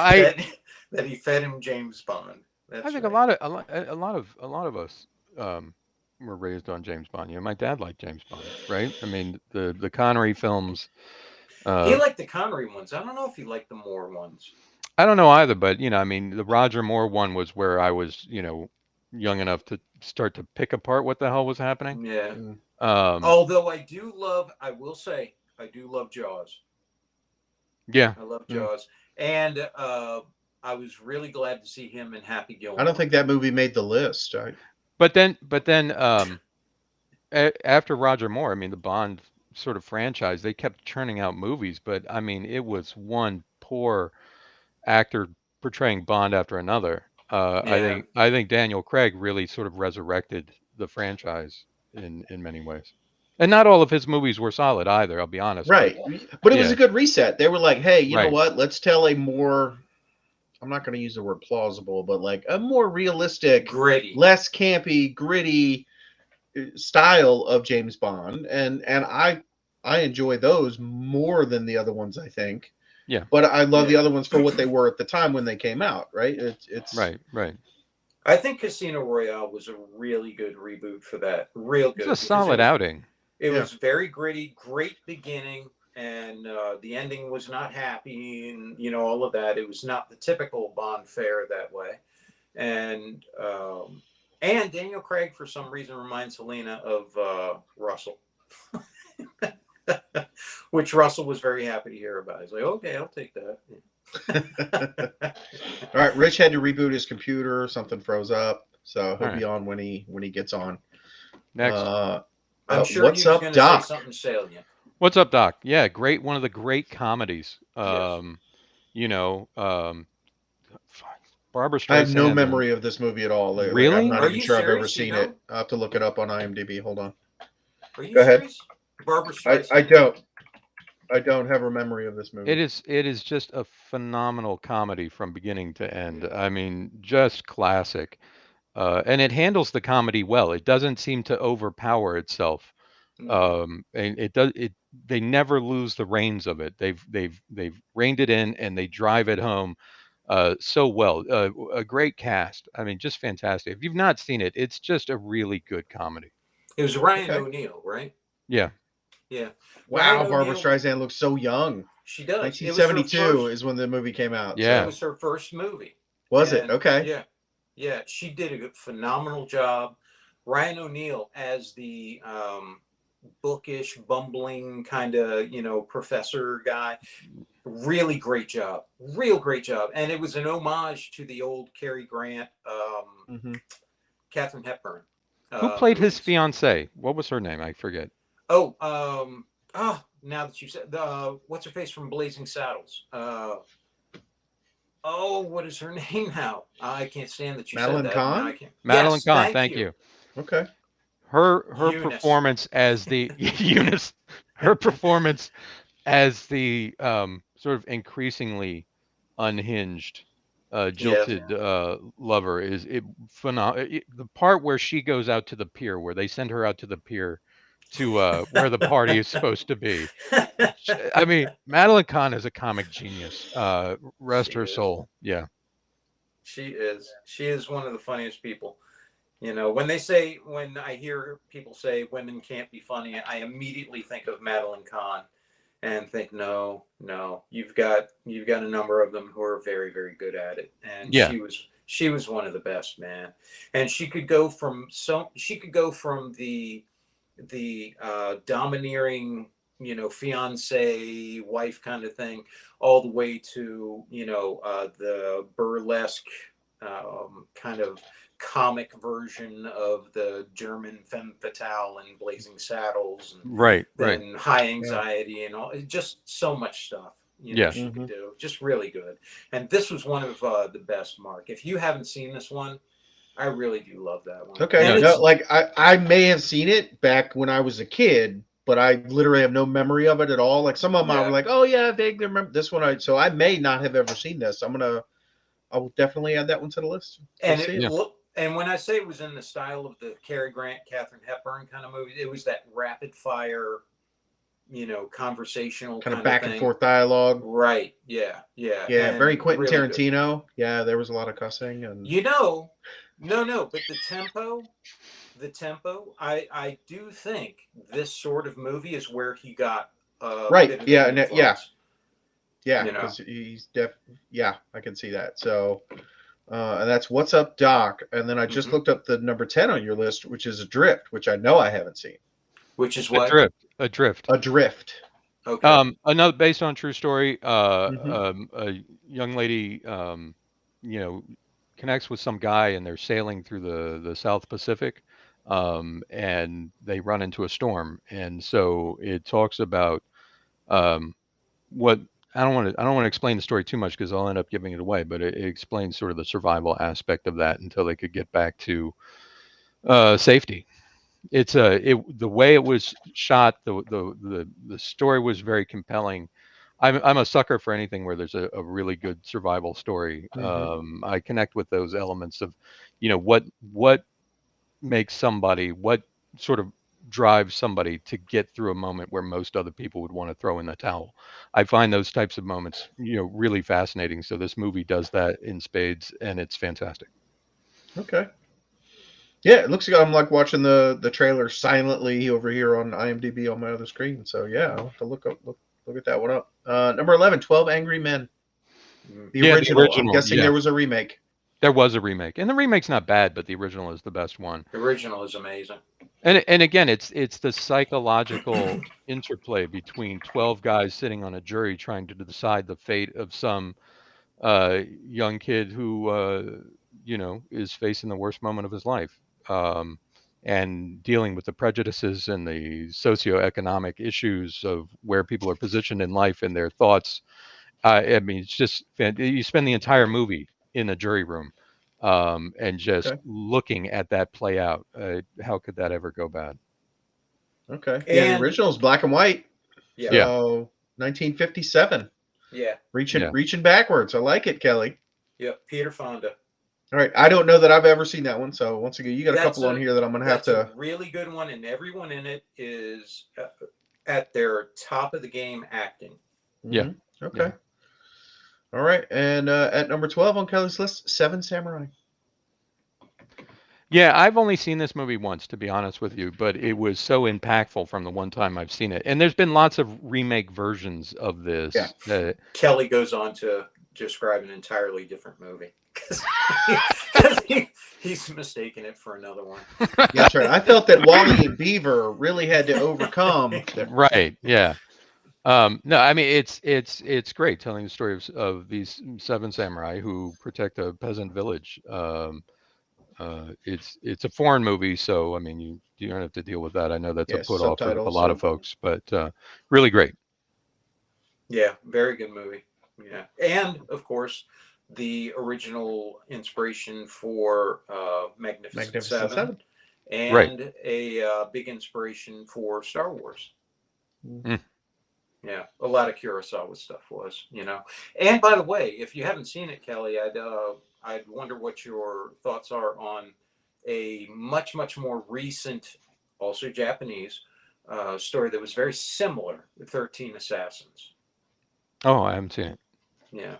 that he fed him James Bond. That's I think right. a lot of us were raised on James Bond. You know, my dad liked James Bond, right? I mean, the Connery films. He Uh, liked the Connery ones. I don't know if he liked the Moore ones. I don't know either, but you know, I mean, the Roger Moore one was where I was, you know, young enough to start to pick apart what the hell was happening. Yeah. Mm. Although I will say, I do love Jaws. Yeah, I love Mm. Jaws, and I was really glad to see him in Happy Gilmore. I don't think that movie made the list. but then after Roger Moore, I mean, the Bond sort of franchise, they kept churning out movies, but I mean, it was one poor actor portraying Bond after another. Yeah. I think Daniel Craig really sort of resurrected the franchise in many ways. And not all of his movies were solid either, I'll be honest, but Right. But it was yeah, a good reset. They were like, hey, you know right. what? Let's tell a more, I'm not going to use the word plausible, but like a more realistic, Gritty. less campy, gritty style of James Bond. And I enjoy those more than the other ones, I think. Yeah. But I love the Yeah. other ones for what they were at the time when they came out, right? It's Right. I think Casino Royale was a really good reboot for that. Real It's good. a Because solid outing. it Yeah. was very gritty, great beginning, and the ending was not happy, and all of that. It was not the typical Bond fare that way, and Daniel Craig for some reason reminds Helena of Russell, which Russell was very happy to hear about. He's like, okay, I'll take that. All right. Rich had to reboot his computer. Something froze up, so he'll All be right. on when he gets on. Next. I'm sure What's he was up, going to say Doc? something salient. What's up, Doc? Yeah, great. One of the great comedies. Yes. You know, Barbara I have no Streisand and memory of this movie at all. Like, I'm really? not Are even you sure I've ever serious? You seen it. don't? I'll have to look it up on IMDb. Hold on. Are you Go ahead. serious? Barbara I Streisand. don't have a memory of this movie. It is just a phenomenal comedy from beginning to end. I mean, just classic. And it handles the comedy well. It doesn't seem to overpower itself. And it does it they never lose the reins of it. They've reined it in and they drive it home so well. A great cast. I mean, just fantastic. If you've not seen it, it's just a really good comedy. It was Ryan Okay. O'Neal, right? Yeah. Yeah. Wow, Ryan Barbara O'Neal, Streisand looks so young. she does. It was her 1972 first. is when the movie came out. Yeah. It was her first movie. Was it? And Okay. Yeah. Yeah. She did a phenomenal job. Ryan O'Neal as the bookish, bumbling kind of, professor guy. Really great job. Real great job. And it was an homage to the old Cary Grant, hmm Katharine Hepburn. Who played his movies. fiancee? What was her name? I forget. Oh, now that you said what's her face from Blazing Saddles? What is her name now? I can't stand that you Madeline said that. Kahn? Now I can't. Madeline Yes, Kahn. Thank you. Okay. Her Eunice. performance as the Eunice, her performance as the sort of increasingly unhinged, jilted lover is phenomenal. The part where she goes out to the pier, where they send her out to the pier to where the party is supposed to be. I mean, Madeline Kahn is a comic genius. Rest She her is. soul. Yeah. She is. She is one of the funniest people. When I hear people say women can't be funny, I immediately think of Madeline Kahn and think, no, you've got a number of them who are very, very good at it. And Yeah. she was one of the best, man. And she could go from the domineering, fiance wife kind of thing, all the way to, the burlesque kind of comic version of the German femme fatale and Blazing Saddles and Right. then High Anxiety and all. Just so much stuff. Yeah. She could do. Just really good. And this was one of the best, Mark. If you haven't seen this one, I really do love that one. Okay. And No, it's- like I may have seen it back when I was a kid, but I literally have no memory of it at all. Like some of them I Yeah. were like, oh yeah, I vaguely remember this one. So I may not have ever seen this. I'm gonna I'll definitely add that one to the list. And See it it. look, and when I say it was in the style of the Cary Grant, Katharine Hepburn kind of movie, it was that rapid fire, conversational Kind of of back thing. and forth dialogue. Right. Yeah. Yeah. Yeah, And very Quentin really good. Tarantino. Yeah, there was a lot of cussing and No, but the tempo, I do think this sort of movie is where he got right. bit of Yeah, the and influence. yeah, You know. because he's yeah, I can see that. So and that's What's Up, Doc. And then I just Mhm. looked up the number 10 on your list, which is Adrift, which I know I haven't seen. Which is what? Adrift. Adrift. Okay. Another based on true story. Mhm. A young lady, connects with some guy, and they're sailing through the South Pacific, and they run into a storm, and so it talks about what I don't want to explain the story too much because I'll end up giving it away, but it explains sort of the survival aspect of that until they could get back to safety. The way it was shot, the story was very compelling. I'm a sucker for anything where there's a really good survival story. I connect with those elements of, what makes somebody, what sort of drives somebody to get through a moment where most other people would want to throw in the towel. I find those types of moments, really fascinating. So this movie does that in spades, and it's fantastic. Okay. Yeah, it looks like I'm like watching the trailer silently over here on IMDb on my other screen. So yeah, I'll have to look at that one up. Number 11, 12 Angry Men. The Yeah, the original. I'm original, guessing yeah. there was a remake. There was a remake, and the remake's not bad, but the original is the best one. The original is amazing. And again, it's the psychological interplay between 12 guys sitting on a jury trying to decide the fate of some young kid who is facing the worst moment of his life, and dealing with the prejudices and the socioeconomic issues of where people are positioned in life and their thoughts. I mean, it's just you spend the entire movie in a jury room, and just Okay. looking at that play out. How could that ever go bad? Okay. Yeah, the And original is black and white. yeah, So 1957. yeah, Reaching backwards. I like it, Kelly. Peter Fonda. All right. I don't know that I've ever seen that one. So once again, you got a That's couple on here that I'm gonna have That's to. a really good one, and everyone in it is at their top of the game acting. Yeah. Mhm. Okay. All right. And at number 12 on Kelly's list, Seven Samurai. Yeah, I've only seen this movie once, to be honest with you, but it was so impactful from the one time I've seen it. And there's been lots of remake versions of this. Yeah. Kelly goes on to describe an entirely different movie because he's mistaken it for another one. Yeah, that's right. I felt that Wally and Beaver really had to overcome. Right. Yeah. No, I mean it's great telling the story of these seven samurai who protect a peasant village. It's a foreign movie, so I mean you don't have to deal with that. I know that's a put off for a lot of folks, but really great. Yeah, very good movie. Yeah, and of course, the original inspiration for Magnificent Seven, and right. a big inspiration for Star Wars. Mm. Yeah, a lot of Kurosawa stuff was, And by the way, if you haven't seen it, Kelly, I'd wonder what your thoughts are on a much more recent, also Japanese, story that was very similar, 13 Assassins. Oh, I haven't seen it. Yeah.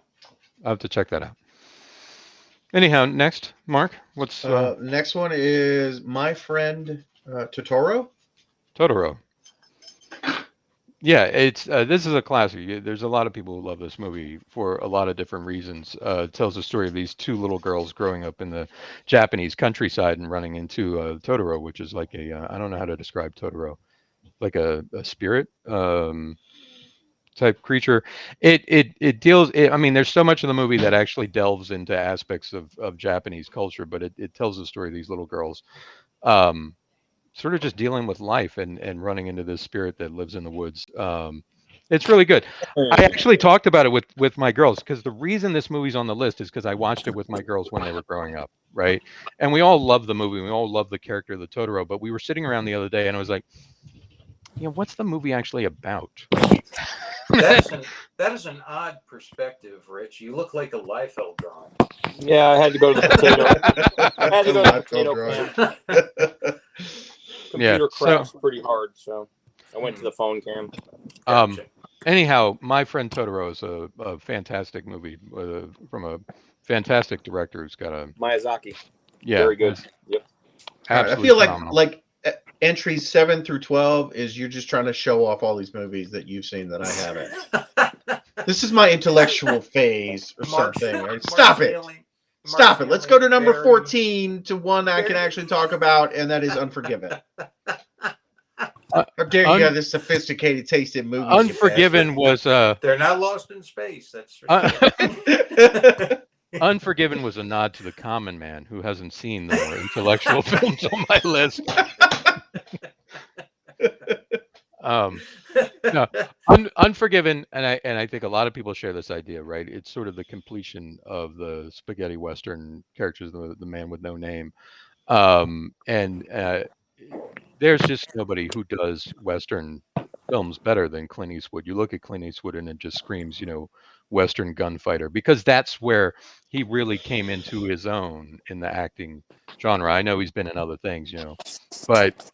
I'll have to check that out. Anyhow, next, Mark, what's next one is My Friend Totoro. Totoro. Yeah, it's this is a classic. There's a lot of people who love this movie for a lot of different reasons. It tells the story of these two little girls growing up in the Japanese countryside and running into Totoro, which is like I don't know how to describe Totoro, like a spirit type creature. It deals. I mean, there's so much of the movie that actually delves into aspects of Japanese culture, but it tells the story of these little girls. Sort of just dealing with life and running into this spirit that lives in the woods. It's really good. I actually talked about it with my girls because the reason this movie's on the list is because I watched it with my girls when they were growing up, right? And we all love the movie. We all love the character of the Totoro, but we were sitting around the other day and I was like, what's the movie actually about? That is an odd perspective, Rich. You look like a Liefeld drawing. Yeah, I had to go to the potato. I had to go to the Live potato drawing. cam. Computer so- crashed pretty hard, so I went to the phone cam. Gotcha. Anyhow, My Friend Totoro is a fantastic movie from a fantastic director who's got a Miyazaki, yeah, very good. it's Yep. All right, I absolutely feel phenomenal. like entries 7 through 12 is you're just trying to show off all these movies that you've seen that I haven't. This is my intellectual phase or something. All right, stop it. Stop it. Let's go to number 14 to one I can actually talk about, and that is Unforgiven. How dare you have this sophisticated taste in movies? you Unforgiven was They're not lost in space. That's for sure. bastard. Unforgiven was a nod to the common man who hasn't seen the more intellectual films on my list. No, Unforgiven, and I think a lot of people share this idea, right? It's sort of the completion of the spaghetti western characters, the man with no name, and there's just nobody who does western films better than Clint Eastwood. You look at Clint Eastwood and it just screams, western gunfighter, because that's where he really came into his own in the acting genre. I know he's been in other things, but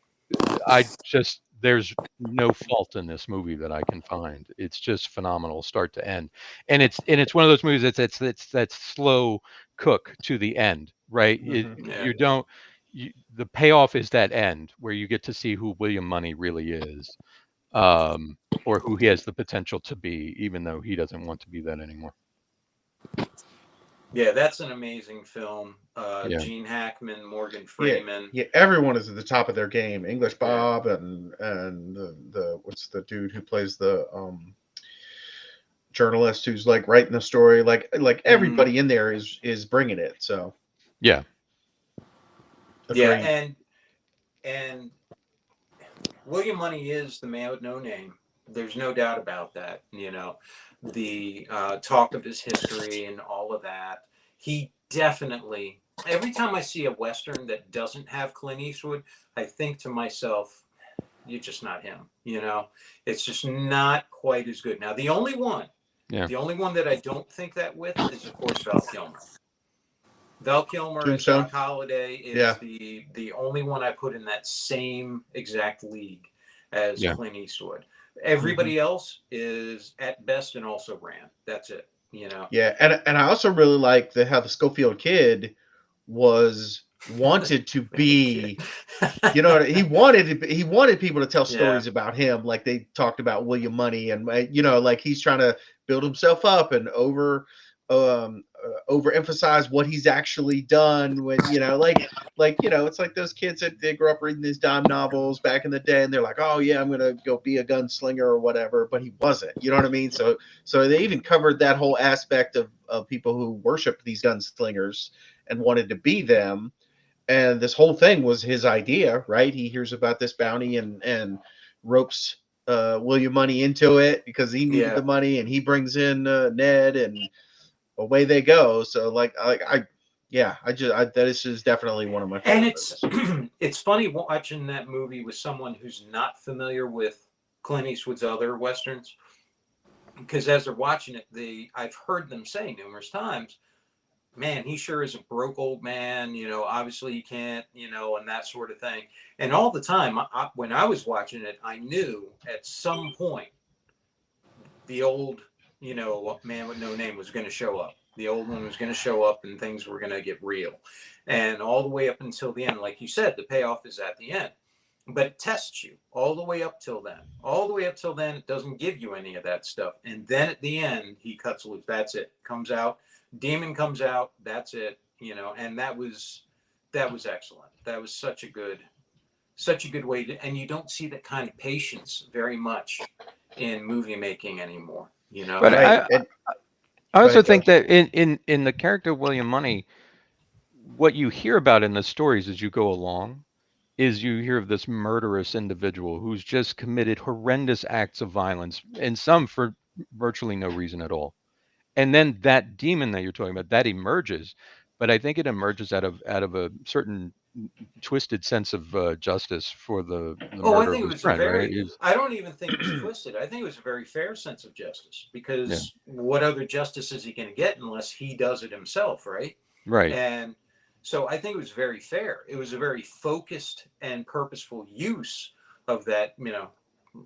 there's no fault in this movie that I can find. It's just phenomenal, start to end, and it's one of those movies that's that slow cook to the end, right? Mhm. Yeah. The payoff is that end where you get to see who William Money really is, or who he has the potential to be, even though he doesn't want to be that anymore. Yeah, that's an amazing film. Yeah. Gene Hackman, Morgan Freeman. Yeah, everyone is at the top of their game. English Bob and the what's the dude who plays the journalist who's like writing the story. Like everybody in there is bringing it. So Yeah. Yeah, agreed. and William Money is the man with no name. There's no doubt about that. The talk of his history and all of that. He definitely. Every time I see a Western that doesn't have Clint Eastwood, I think to myself, "You're just not him." It's just not quite as good. Now, the only one that I don't think that with is, of course, Val Kilmer. Val Kilmer and Tombstone? Doc Holliday is the only one I put in that same exact league as Clint Eastwood. Everybody else is at best and also ran. That's it. Yeah, and I also really like how the Schofield Kid was wanted to be. He wanted people to tell stories about him, like they talked about William Money, and like he's trying to build himself up and overemphasize what he's actually done. When it's like those kids that they grew up reading these dime novels back in the day, and they're like, oh yeah, I'm gonna go be a gunslinger or whatever, but he wasn't. You know what I mean? So they even covered that whole aspect of people who worshiped these gunslingers and wanted to be them. And this whole thing was his idea, right? He hears about this bounty and ropes William Money into it because he needed the money, and he brings in Ned, and away they go. So this is definitely one of my favorites. And it's funny watching that movie with someone who's not familiar with Clint Eastwood's other Westerns, because as they're watching it, I've heard them say numerous times, man, he sure is a broke old man, obviously he can't, and that sort of thing. And all the time, when I was watching it, I knew at some point the old, man with no name was going to show up. The old one was going to show up and things were going to get real. And all the way up until the end, like you said, the payoff is at the end. But it tests you all the way up till then. All the way up till then, it doesn't give you any of that stuff. And then at the end, he cuts loose. That's it. Comes out. Demon comes out. That's it. And that was excellent. That was such a good way to, and you don't see that kind of patience very much in movie making anymore. But I also think that in the character of William Money, what you hear about in the stories as you go along is you hear of this murderous individual who's just committed horrendous acts of violence, and some for virtually no reason at all. And then that demon that you're talking about, that emerges, but I think it emerges out of a certain twisted sense of justice for the Oh, I murder think of it his was a friend, right? very, I don't even think it was twisted. I think it was a very fair sense of justice because what other justice is he going to get unless he does it himself, right? Right. And so I think it was very fair. It was a very focused and purposeful use of that,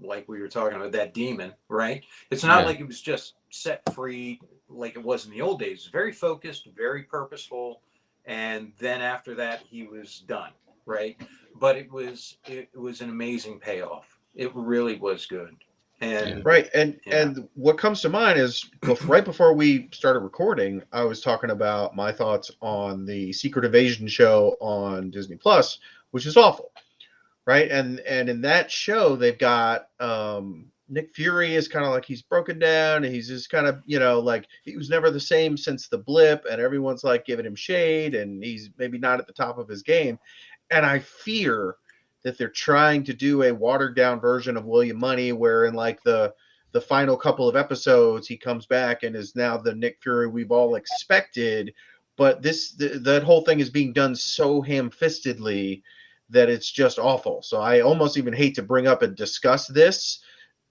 like we were talking about, that demon, right? It's not like it was just set free like it was in the old days. It was very focused, very purposeful. And then after that, he was done, right? But it was an amazing payoff. It really was good. And Right, and what comes to mind is right before we started recording, I was talking about my thoughts on the Secret Invasion show on Disney Plus, which is awful, right? And in that show, they've got Nick Fury is kind of like he's broken down, and he's just kind of like he was never the same since the blip, and everyone's like giving him shade, and he's maybe not at the top of his game, and I fear that they're trying to do a watered down version of William Money, where in like the final couple of episodes he comes back and is now the Nick Fury we've all expected, but that whole thing is being done so ham-fistedly that it's just awful. So I almost even hate to bring up and discuss this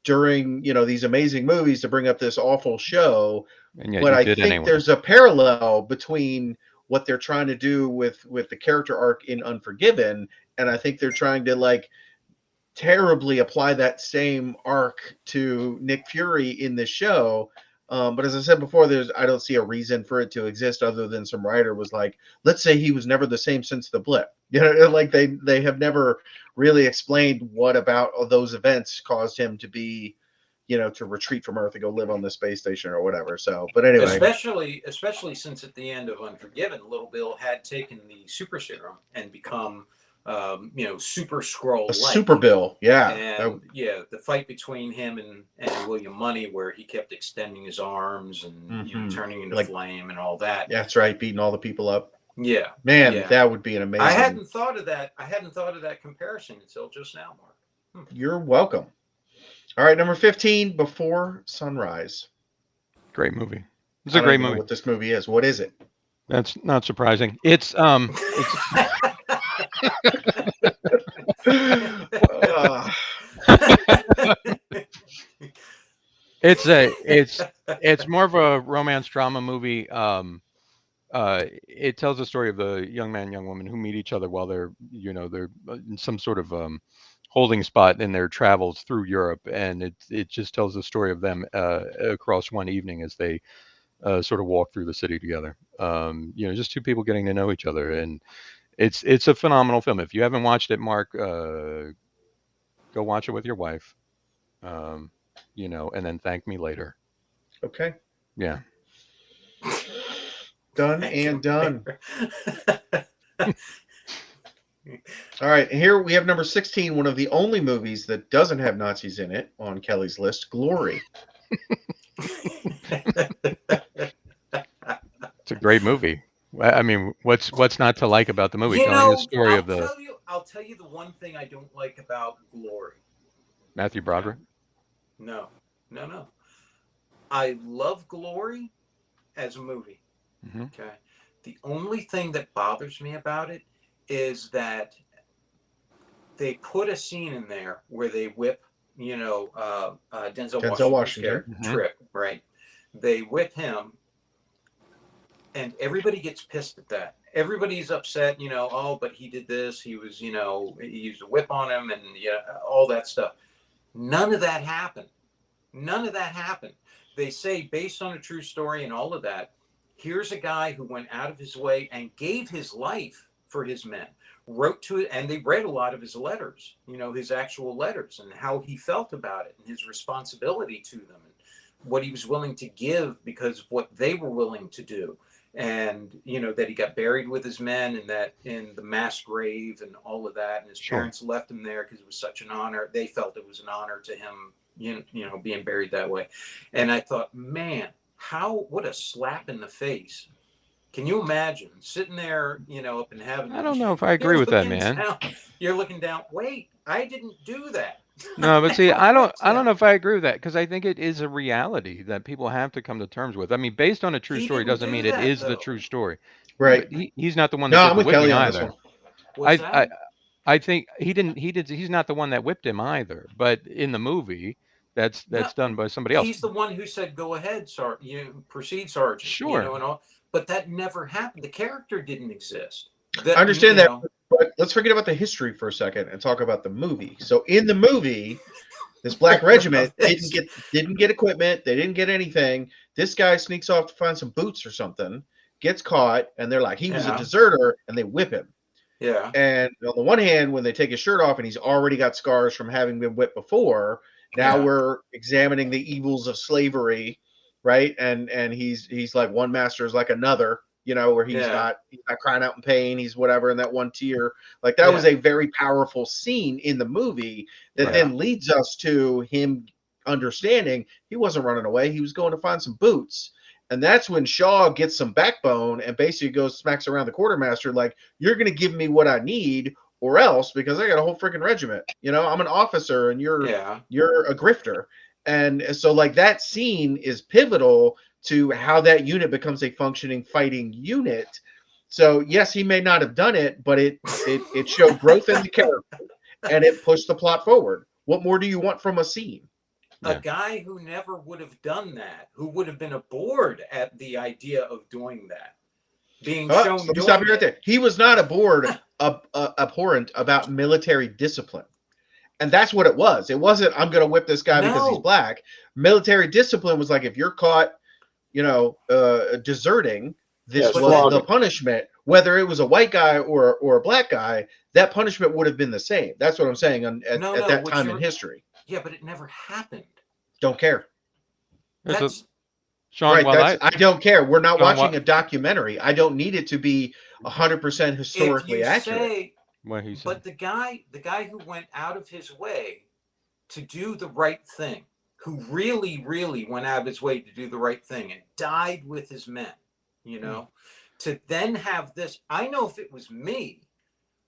during these amazing movies, to bring up this awful show, but I think there's a parallel between what they're trying to do with the character arc in Unforgiven, and I think they're trying to like terribly apply that same arc to Nick Fury in this show. But as I said before, I don't see a reason for it to exist other than some writer was like, let's say he was never the same since the blip. Like they have never really explained what about those events caused him to be, to retreat from Earth and go live on the space station or whatever. So, but anyway, especially since at the end of Unforgiven, Little Bill had taken the super serum and become Super Skrull, Super Bill, yeah. And the fight between him and William Money, where he kept extending his arms and turning into flame and all that. That's right, beating all the people up. Yeah, man, that would be an amazing. I hadn't thought of that comparison until just now, Mark. You're welcome. All right, number 15, Before Sunrise. Great movie. It's a great movie. What this movie is? What is it? That's not surprising. It's it's more of a romance drama movie. It tells the story of the young man, young woman who meet each other while they're in some sort of holding spot in their travels through Europe, and it just tells the story of them across one evening as they sort of walk through the city together. Just two people getting to know each other, and it's a phenomenal film. If you haven't watched it, Mark, go watch it with your wife, and then thank me later. Okay. Yeah. Done and done. All right, here we have number 16, one of the only movies that doesn't have Nazis in it on Kelly's list, Glory. It's a great movie. I mean, what's not to like about the movie? Telling the story of the. I'll tell you the one thing I don't like about Glory. Matthew Broderick? No. I love Glory as a movie. Mm-hmm. Okay. The only thing that bothers me about it is that they put a scene in there where they whip, Denzel Washington Trip, right? They whip him, and everybody gets pissed at that. Everybody's upset, but he did this. He was, he used a whip on him, and all that stuff. None of that happened. They say based on a true story and all of that. Here's a guy who went out of his way and gave his life for his men, wrote to it, and they read a lot of his letters, his actual letters, and how he felt about it and his responsibility to them and what he was willing to give because of what they were willing to do. And, that he got buried with his men and that in the mass grave and all of that. And his parents left him there because it was such an honor. They felt it was an honor to him, being buried that way. And I thought, man, what a slap in the face. Can you imagine sitting there, up in heaven? I don't know if I agree with that, man. You're looking down. Wait, I didn't do that. No, but see, I don't know if I agree with that, because I think it is a reality that people have to come to terms with. I mean, based on a true story doesn't mean it is the true story. Right. But he's not the one No, that I'm with Kelly on this one. What's I that? I think he didn't. He did. He's not the one that whipped him either. But in the movie, No, that's done by somebody else. he's the one who said, "Go ahead, Sergeant. You proceed, Sergeant." You know, Sure. and all. But that never happened. The character didn't exist. I That understand you that, know, but let's forget about the history for a second and talk about the movie. So in the movie, this black regiment didn't get equipment. They didn't get anything. This guy sneaks off to find some boots or something, gets caught, and they're like, he was a Yeah. deserter, and they whip him. Yeah. And on the one hand, when they take his shirt off and he's already got scars from having been whipped before, now Yeah. we're examining the evils of slavery, right? And he's like one master is like another, where he's Yeah. not crying out in pain, he's whatever in that one tier. Like that was a very powerful scene in the movie that Right. then leads us to him understanding he wasn't running away, he was going to find some boots. And that's when Shaw gets some backbone and basically goes smacks around the quartermaster like, you're going to give me what I need or else, because I got a whole freaking regiment. I'm an officer and you're a grifter. And so like that scene is pivotal to how that unit becomes a functioning fighting unit. So yes, he may not have done it, but it showed growth in the character and it pushed the plot forward. What more do you want from a scene? A guy who never would have done that, who would have been aboard at the idea of doing that, being shown. Let me stop you right there. He was not abhorrent about military discipline, and that's what it was. It wasn't I'm going to whip this guy because he's black. Military discipline was like if you're caught, deserting, this was the punishment. Whether it was a white guy or a black guy, that punishment would have been the same. That's what I'm saying. At that time in history. Yeah, but it never happened. Don't care. Sean, right, I don't care. We're not watching a documentary. I don't need it to be 100% historically accurate. But the guy who went out of his way to do the right thing, who really, really went out of his way to do the right thing and died with his men, to then have this. I know if it was me,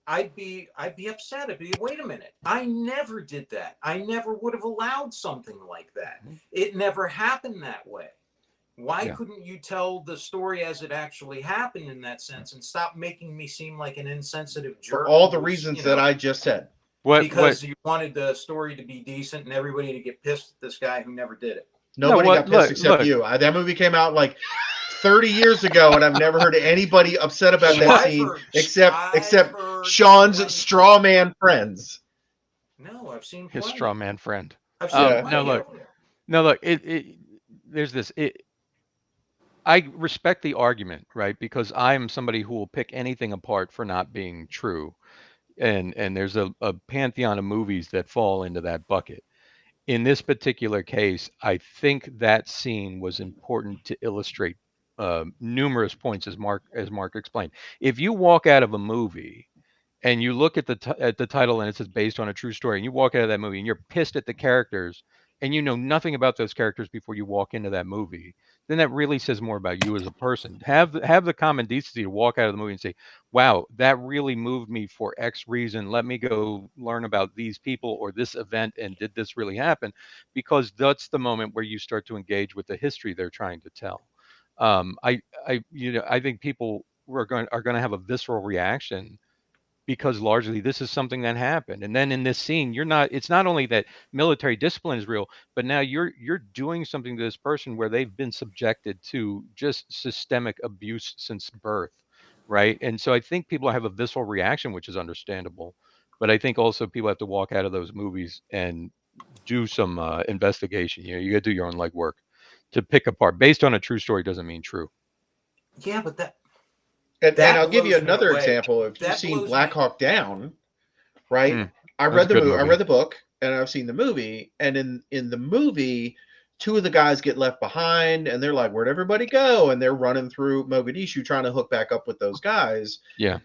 I'd be upset. I'd be, wait a minute. I never did that. I never would have allowed something like that. It never happened that way. Why couldn't you tell the story as it actually happened in that sense and stop making me seem like an insensitive jerk? For all the reasons that I just said. Because you wanted the story to be decent and everybody to get pissed at this guy who never did it. Nobody got pissed except you. That movie came out like 30 years ago, and I've never heard anybody upset about that scene except Sean's straw man friends. No, I've seen his straw man friend. I've seen no, look. There's this. I respect the argument, right? Because I'm somebody who will pick anything apart for not being true, and there's a pantheon of movies that fall into that bucket. In this particular case, I think that scene was important to illustrate numerous points, as Mark explained. If you walk out of a movie and you look at the title and it says based on a true story, and you walk out of that movie and you're pissed at the characters and you know nothing about those characters before you walk into that movie, then that really says more about you as a person. Have the common decency to walk out of the movie and say, wow, that really moved me for X reason. Let me go learn about these people or this event, and did this really happen? Because that's the moment where you start to engage with the history they're trying to tell. I think people are going to have a visceral reaction because largely this is something that happened. And then in this scene, it's not only that military discipline is real, but now you're doing something to this person where they've been subjected to just systemic abuse since birth, right? And so I think people have a visceral reaction, which is understandable. But I think also people have to walk out of those movies and do some investigation. You got to do your own legwork to pick apart. Based on a true story doesn't mean true. Yeah, but that. And I'll give you another example. If you've seen Black Hawk Down, right? I read the book and I've seen the movie. And in the movie, two of the guys get left behind and they're like, where'd everybody go? And they're running through Mogadishu trying to hook back up with those guys. Yeah.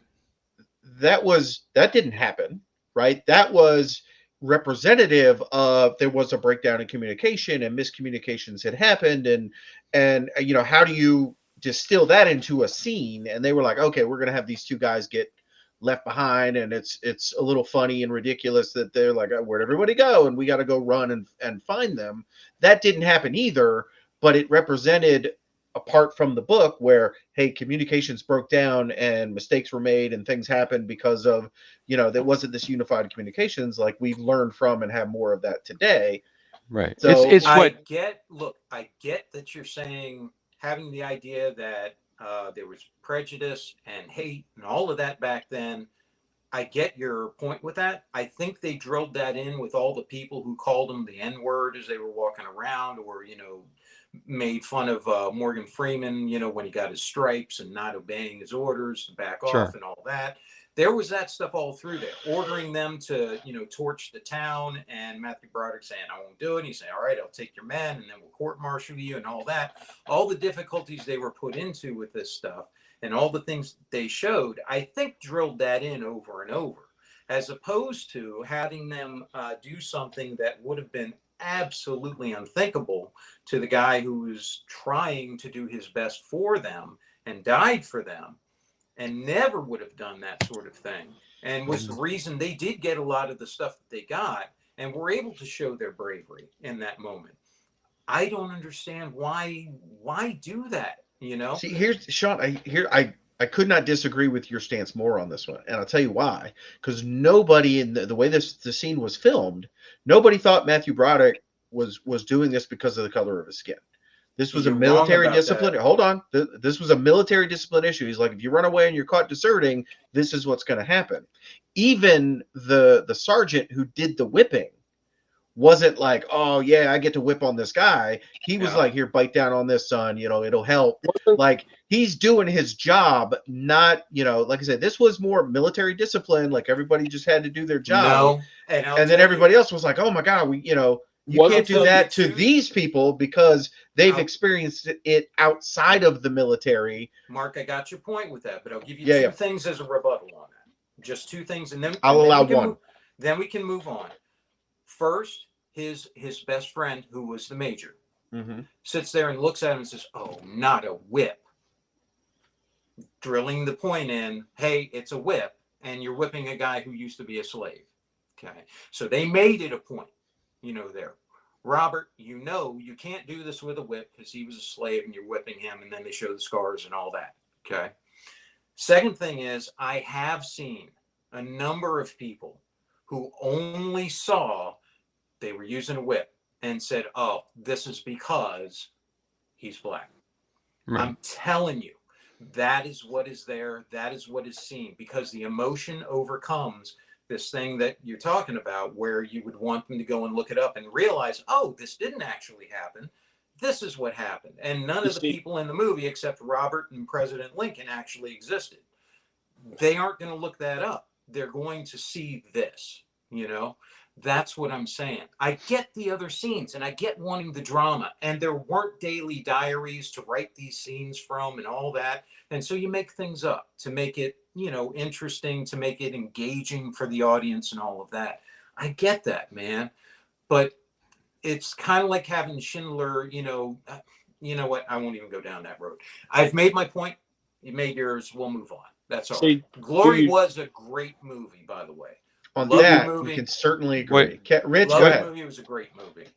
That didn't happen, right? That was representative of there was a breakdown in communication and miscommunications had happened. And how do you distill that into a scene? And they were like, okay, we're going to have these two guys get left behind. And it's a little funny and ridiculous that they're like, where'd everybody go? And we got to go run and find them. That didn't happen either, but it represented apart from the book where, hey, communications broke down and mistakes were made and things happened because of, there wasn't this unified communications like we've learned from and have more of that today. Right. So It's what I get that you're saying, having the idea that there was prejudice and hate and all of that back then. I get your point with that. I think they drilled that in with all the people who called him the N-word as they were walking around, or, made fun of Morgan Freeman, when he got his stripes and not obeying his orders to back Sure. off and all that. There was that stuff all through there, ordering them to, torch the town, and Matthew Broderick saying, I won't do it. He's saying, all right, I'll take your men, and then we'll court-martial you and all that. All the difficulties they were put into with this stuff and all the things they showed, I think drilled that in over and over, as opposed to having them do something that would have been absolutely unthinkable to the guy who was trying to do his best for them and died for them, and never would have done that sort of thing, and was the reason they did get a lot of the stuff that they got and were able to show their bravery in that moment. I don't understand why do that, See, here's Sean. I could not disagree with your stance more on this one, and I'll tell you why. Because nobody in the way the scene was filmed, nobody thought Matthew Broderick was doing this because of the color of his skin. This was You're a military wrong about discipline. that. Hold on, this was a military discipline issue. He's like, if you run away and you're caught deserting, this is what's going to happen. Even the sergeant who did the whipping wasn't like, oh yeah, I get to whip on this guy. He was Yeah. like, here, bite down on this, son. It'll help. Like, he's doing his job, not, like I said, this was more military discipline. Like, everybody just had to do their job. No, and And then everybody else was like, oh my God, you can't do that to these people because they've experienced it outside of the military. Mark, I got your point with that, but I'll give you Yeah, two yeah. things as a rebuttal on that. Just two things, and then I'll and then allow we can one. Then we can move on. First, his best friend, who was the major, sits there and looks at him and says, "Oh, not a whip." Drilling the point in, hey, it's a whip, and you're whipping a guy who used to be a slave. Okay, so they made it a point, there. Robert, you can't do this with a whip because he was a slave and you're whipping him, and then they show the scars and all that. Okay. Second thing is, I have seen a number of people who only saw they were using a whip and said, oh, this is because he's black. Right. I'm telling you, that is what is there. That is what is seen, because the emotion overcomes this thing that you're talking about, where you would want them to go and look it up and realize, oh, this didn't actually happen. This is what happened. And none of the people in the movie, except Robert and President Lincoln, actually existed. They aren't going to look that up. They're going to see this, That's what I'm saying. I get the other scenes, and I get wanting the drama, and there weren't daily diaries to write these scenes from and all that. And so you make things up to make it, interesting, to make it engaging for the audience and all of that. I get that, man. But it's kind of like having Schindler, you know what? I won't even go down that road. I've made my point. You made yours. We'll move on. That's all. So Glory was a great movie, by the way. On Love the that, movie. we can certainly agree. Wait. Rich, Love go the ahead. movie. It was a great movie.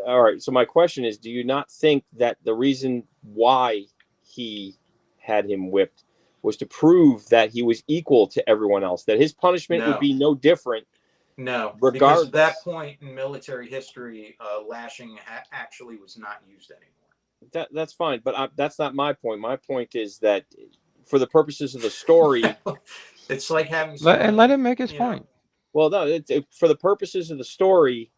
All right. So my question is, do you not think that the reason why he had him whipped was to prove that he was equal to everyone else, that his punishment No. would be no different? No, Regardless. because at that point in military history, lashing actually was not used anymore. That's fine, but that's not my point. My point is that for the purposes of the story, It's like having Let him make his point. well, no, for the purposes of the story,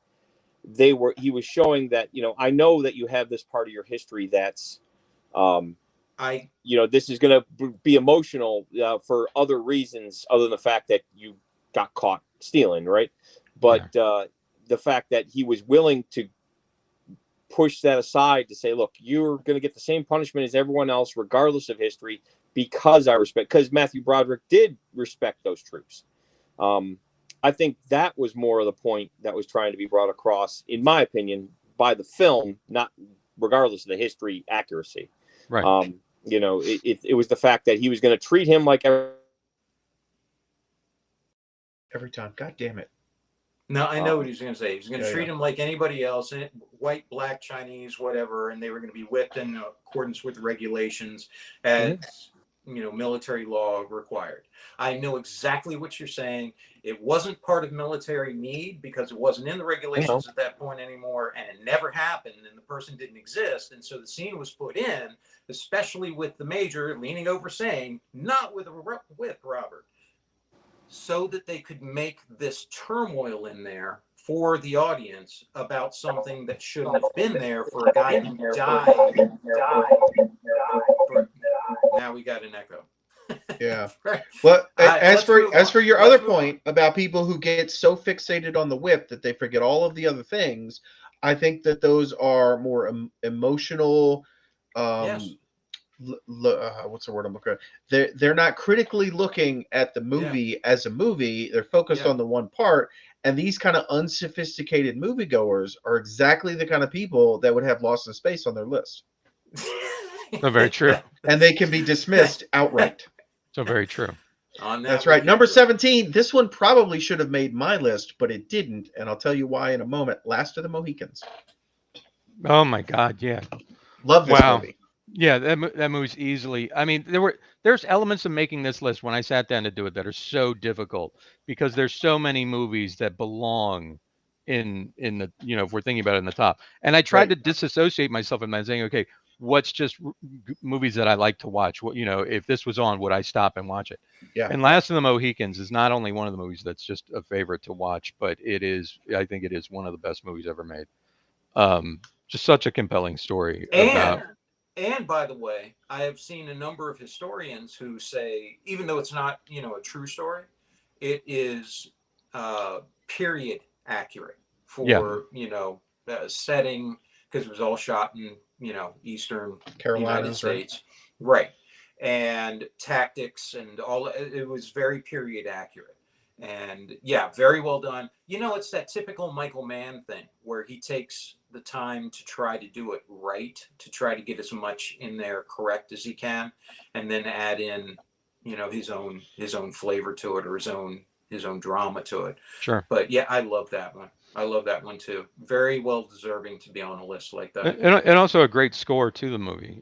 he was showing that, I know that you have this part of your history that's, this is going to be emotional for other reasons other than the fact that you got caught stealing, right? But the fact that he was willing to push that aside to say, look, you're going to get the same punishment as everyone else, regardless of history, because Matthew Broderick did respect those troops. I think that was more of the point that was trying to be brought across, in my opinion, by the film, not regardless of the history accuracy. Right. It was the fact that he was going to treat him like Every time. God damn it. No, I know what he's going to say. He's going to Yeah, treat him like anybody else, white, black, Chinese, whatever, and they were going to be whipped in accordance with the regulations as military law required. I know exactly what you're saying. It wasn't part of military need because it wasn't in the regulations at that point anymore, and it never happened, and the person didn't exist, and so the scene was put in, especially with the major leaning over saying, "Not with Robert." So that they could make this turmoil in there for the audience about something that shouldn't have been there for a guy who died. Now we got an echo. Yeah. Right. Well, Right, as let's for your move other on. point about people who get so fixated on the whip that they forget all of the other things, I think that those are more emotional. Yes. What's the word I'm looking at? They're not critically looking at the movie as a movie. They're focused on the one part. And these kind of unsophisticated moviegoers are exactly the kind of people that would have Lost in Space on their list. So very true. And they can be dismissed outright. So very true. On that, That's right. Number 17. This one probably should have made my list, but it didn't. And I'll tell you why in a moment. Last of the Mohicans. Oh my God, yeah. Love this Wow. movie. Yeah, that movie's easily. I mean, there's elements of making this list when I sat down to do it that are so difficult because there's so many movies that belong in the if we're thinking about it in the top. And I tried to disassociate myself in that, saying, okay, what's just movies that I like to watch? What if this was on, would I stop and watch it? Yeah. And Last of the Mohicans is not only one of the movies that's just a favorite to watch, but I think it is one of the best movies ever made. Just such a compelling story about. And by the way, I have seen a number of historians who say, even though it's not, a true story, it is period accurate for, setting, because it was all shot in, Eastern Carolinas, United States. Right. And tactics and all, it was very period accurate. And yeah, very well done. It's that typical Michael Mann thing where he takes the time to try to do it right, to try to get as much in there correct as he can, and then add in, his own flavor to it or his own drama to it. Sure. But yeah, I love that one. I love that one too. Very well deserving to be on a list like that. And also a great score to the movie.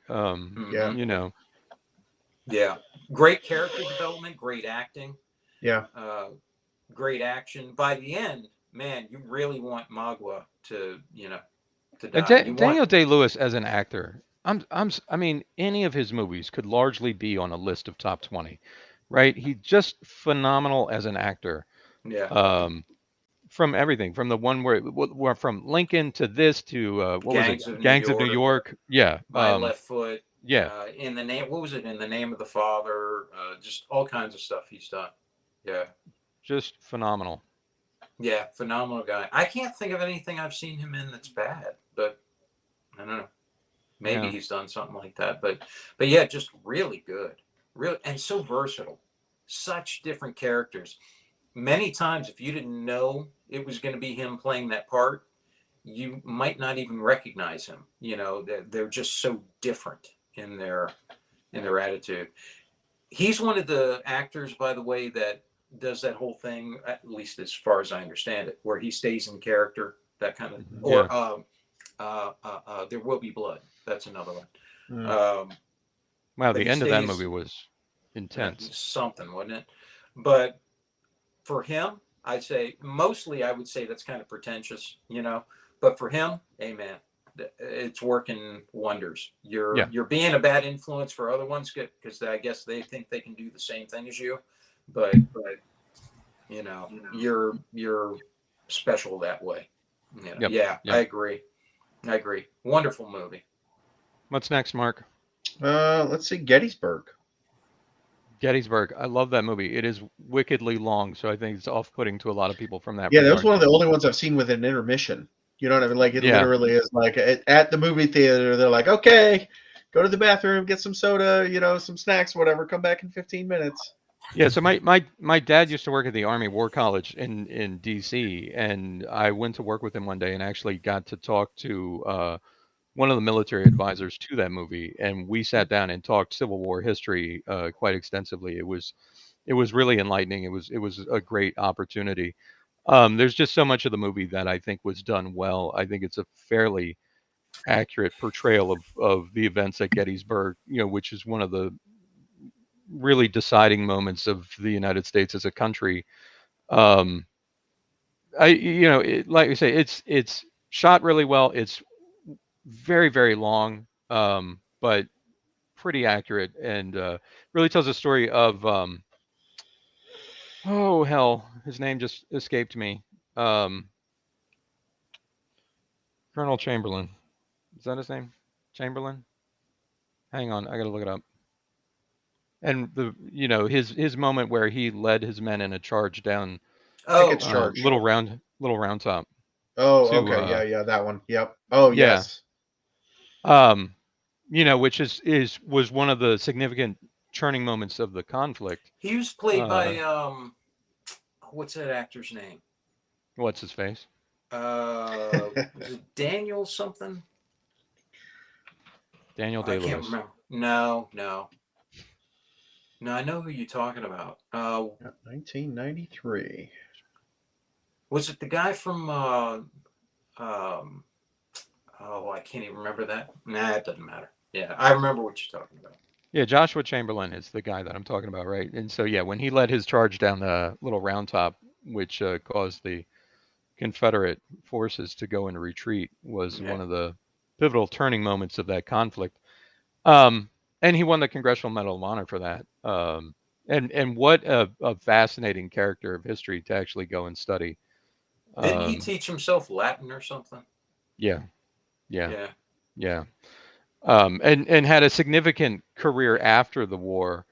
Yeah. Great character development, great acting. Yeah. Great action. By the end, man, you really want Magua to die. Daniel Day-Lewis as an actor, I mean, any of his movies could largely be on a list of top 20, right? He's just phenomenal as an actor. Yeah. From everything, from the one where from Lincoln to this to Gangs of New York. Yeah. My Left Foot. Yeah. In the name, what was it? In the Name of the Father. Just all kinds of stuff he's done. Yeah. Just phenomenal. Yeah, phenomenal guy. I can't think of anything I've seen him in that's bad, but I don't know. Maybe he's done something like that, but yeah, just really good, really, and so versatile. Such different characters. Many times, if you didn't know it was going to be him playing that part, you might not even recognize him. They're just so different in their attitude. He's one of the actors, by the way, that does that whole thing, at least as far as I understand it, where he stays in character, that kind of, or There Will Be Blood. That's another one. Wow, the end of that movie was intense. Something, wasn't it? But for him, I'd say mostly I would say that's kind of pretentious, but for him, hey man, it's working wonders. You're being a bad influence for other ones because I guess they think they can do the same thing as you. But you're special that way. Yeah, I agree. Wonderful movie. What's next, Mark? Let's see, Gettysburg. I love that movie. It is wickedly long, so I think it's off-putting to a lot of people from that. Yeah, that was one of the only ones I've seen with an intermission. You know what I mean? Like it literally is like at the movie theater. They're like, okay, go to the bathroom, get some soda, some snacks, whatever. Come back in 15 minutes. Yeah, so my dad used to work at the Army War College in D.C., and I went to work with him one day and actually got to talk to one of the military advisors to that movie, and we sat down and talked Civil War history quite extensively. It was really enlightening. It was a great opportunity. There's just so much of the movie that I think was done well. I think it's a fairly accurate portrayal of the events at Gettysburg, which is one of the really deciding moments of the United States as a country. Um, like I say, it's shot really well. It's very, very long, but pretty accurate, and really tells a story of oh hell, his name just escaped me. Um, Colonel Chamberlain. Is that his name? Chamberlain? Hang on, I gotta look it up. And his moment where he led his men in a charge down Oh, It's Charge. Little Round Top. Oh, to, okay. Yeah, that one. Yep. Oh, Yeah. yes. Which was one of the significant turning moments of the conflict. he was played by what's that actor's name? What's his face? Was it Daniel something? Daniel I Day-Lewis. can't remember. No. I know who you're talking about. 1993. Was it the guy from? I can't even remember that. Nah, it doesn't matter. Yeah, I remember what you're talking about. Yeah, Joshua Chamberlain is the guy that I'm talking about, right? And so, yeah, when he led his charge down the Little Round Top, which caused the Confederate forces to go into retreat, was Yeah. one of the pivotal turning moments of that conflict. And he won the Congressional Medal of Honor for that. And what a fascinating character of history to actually go and study. Didn't he teach himself Latin or something? Yeah. Yeah. And had a significant career after the war,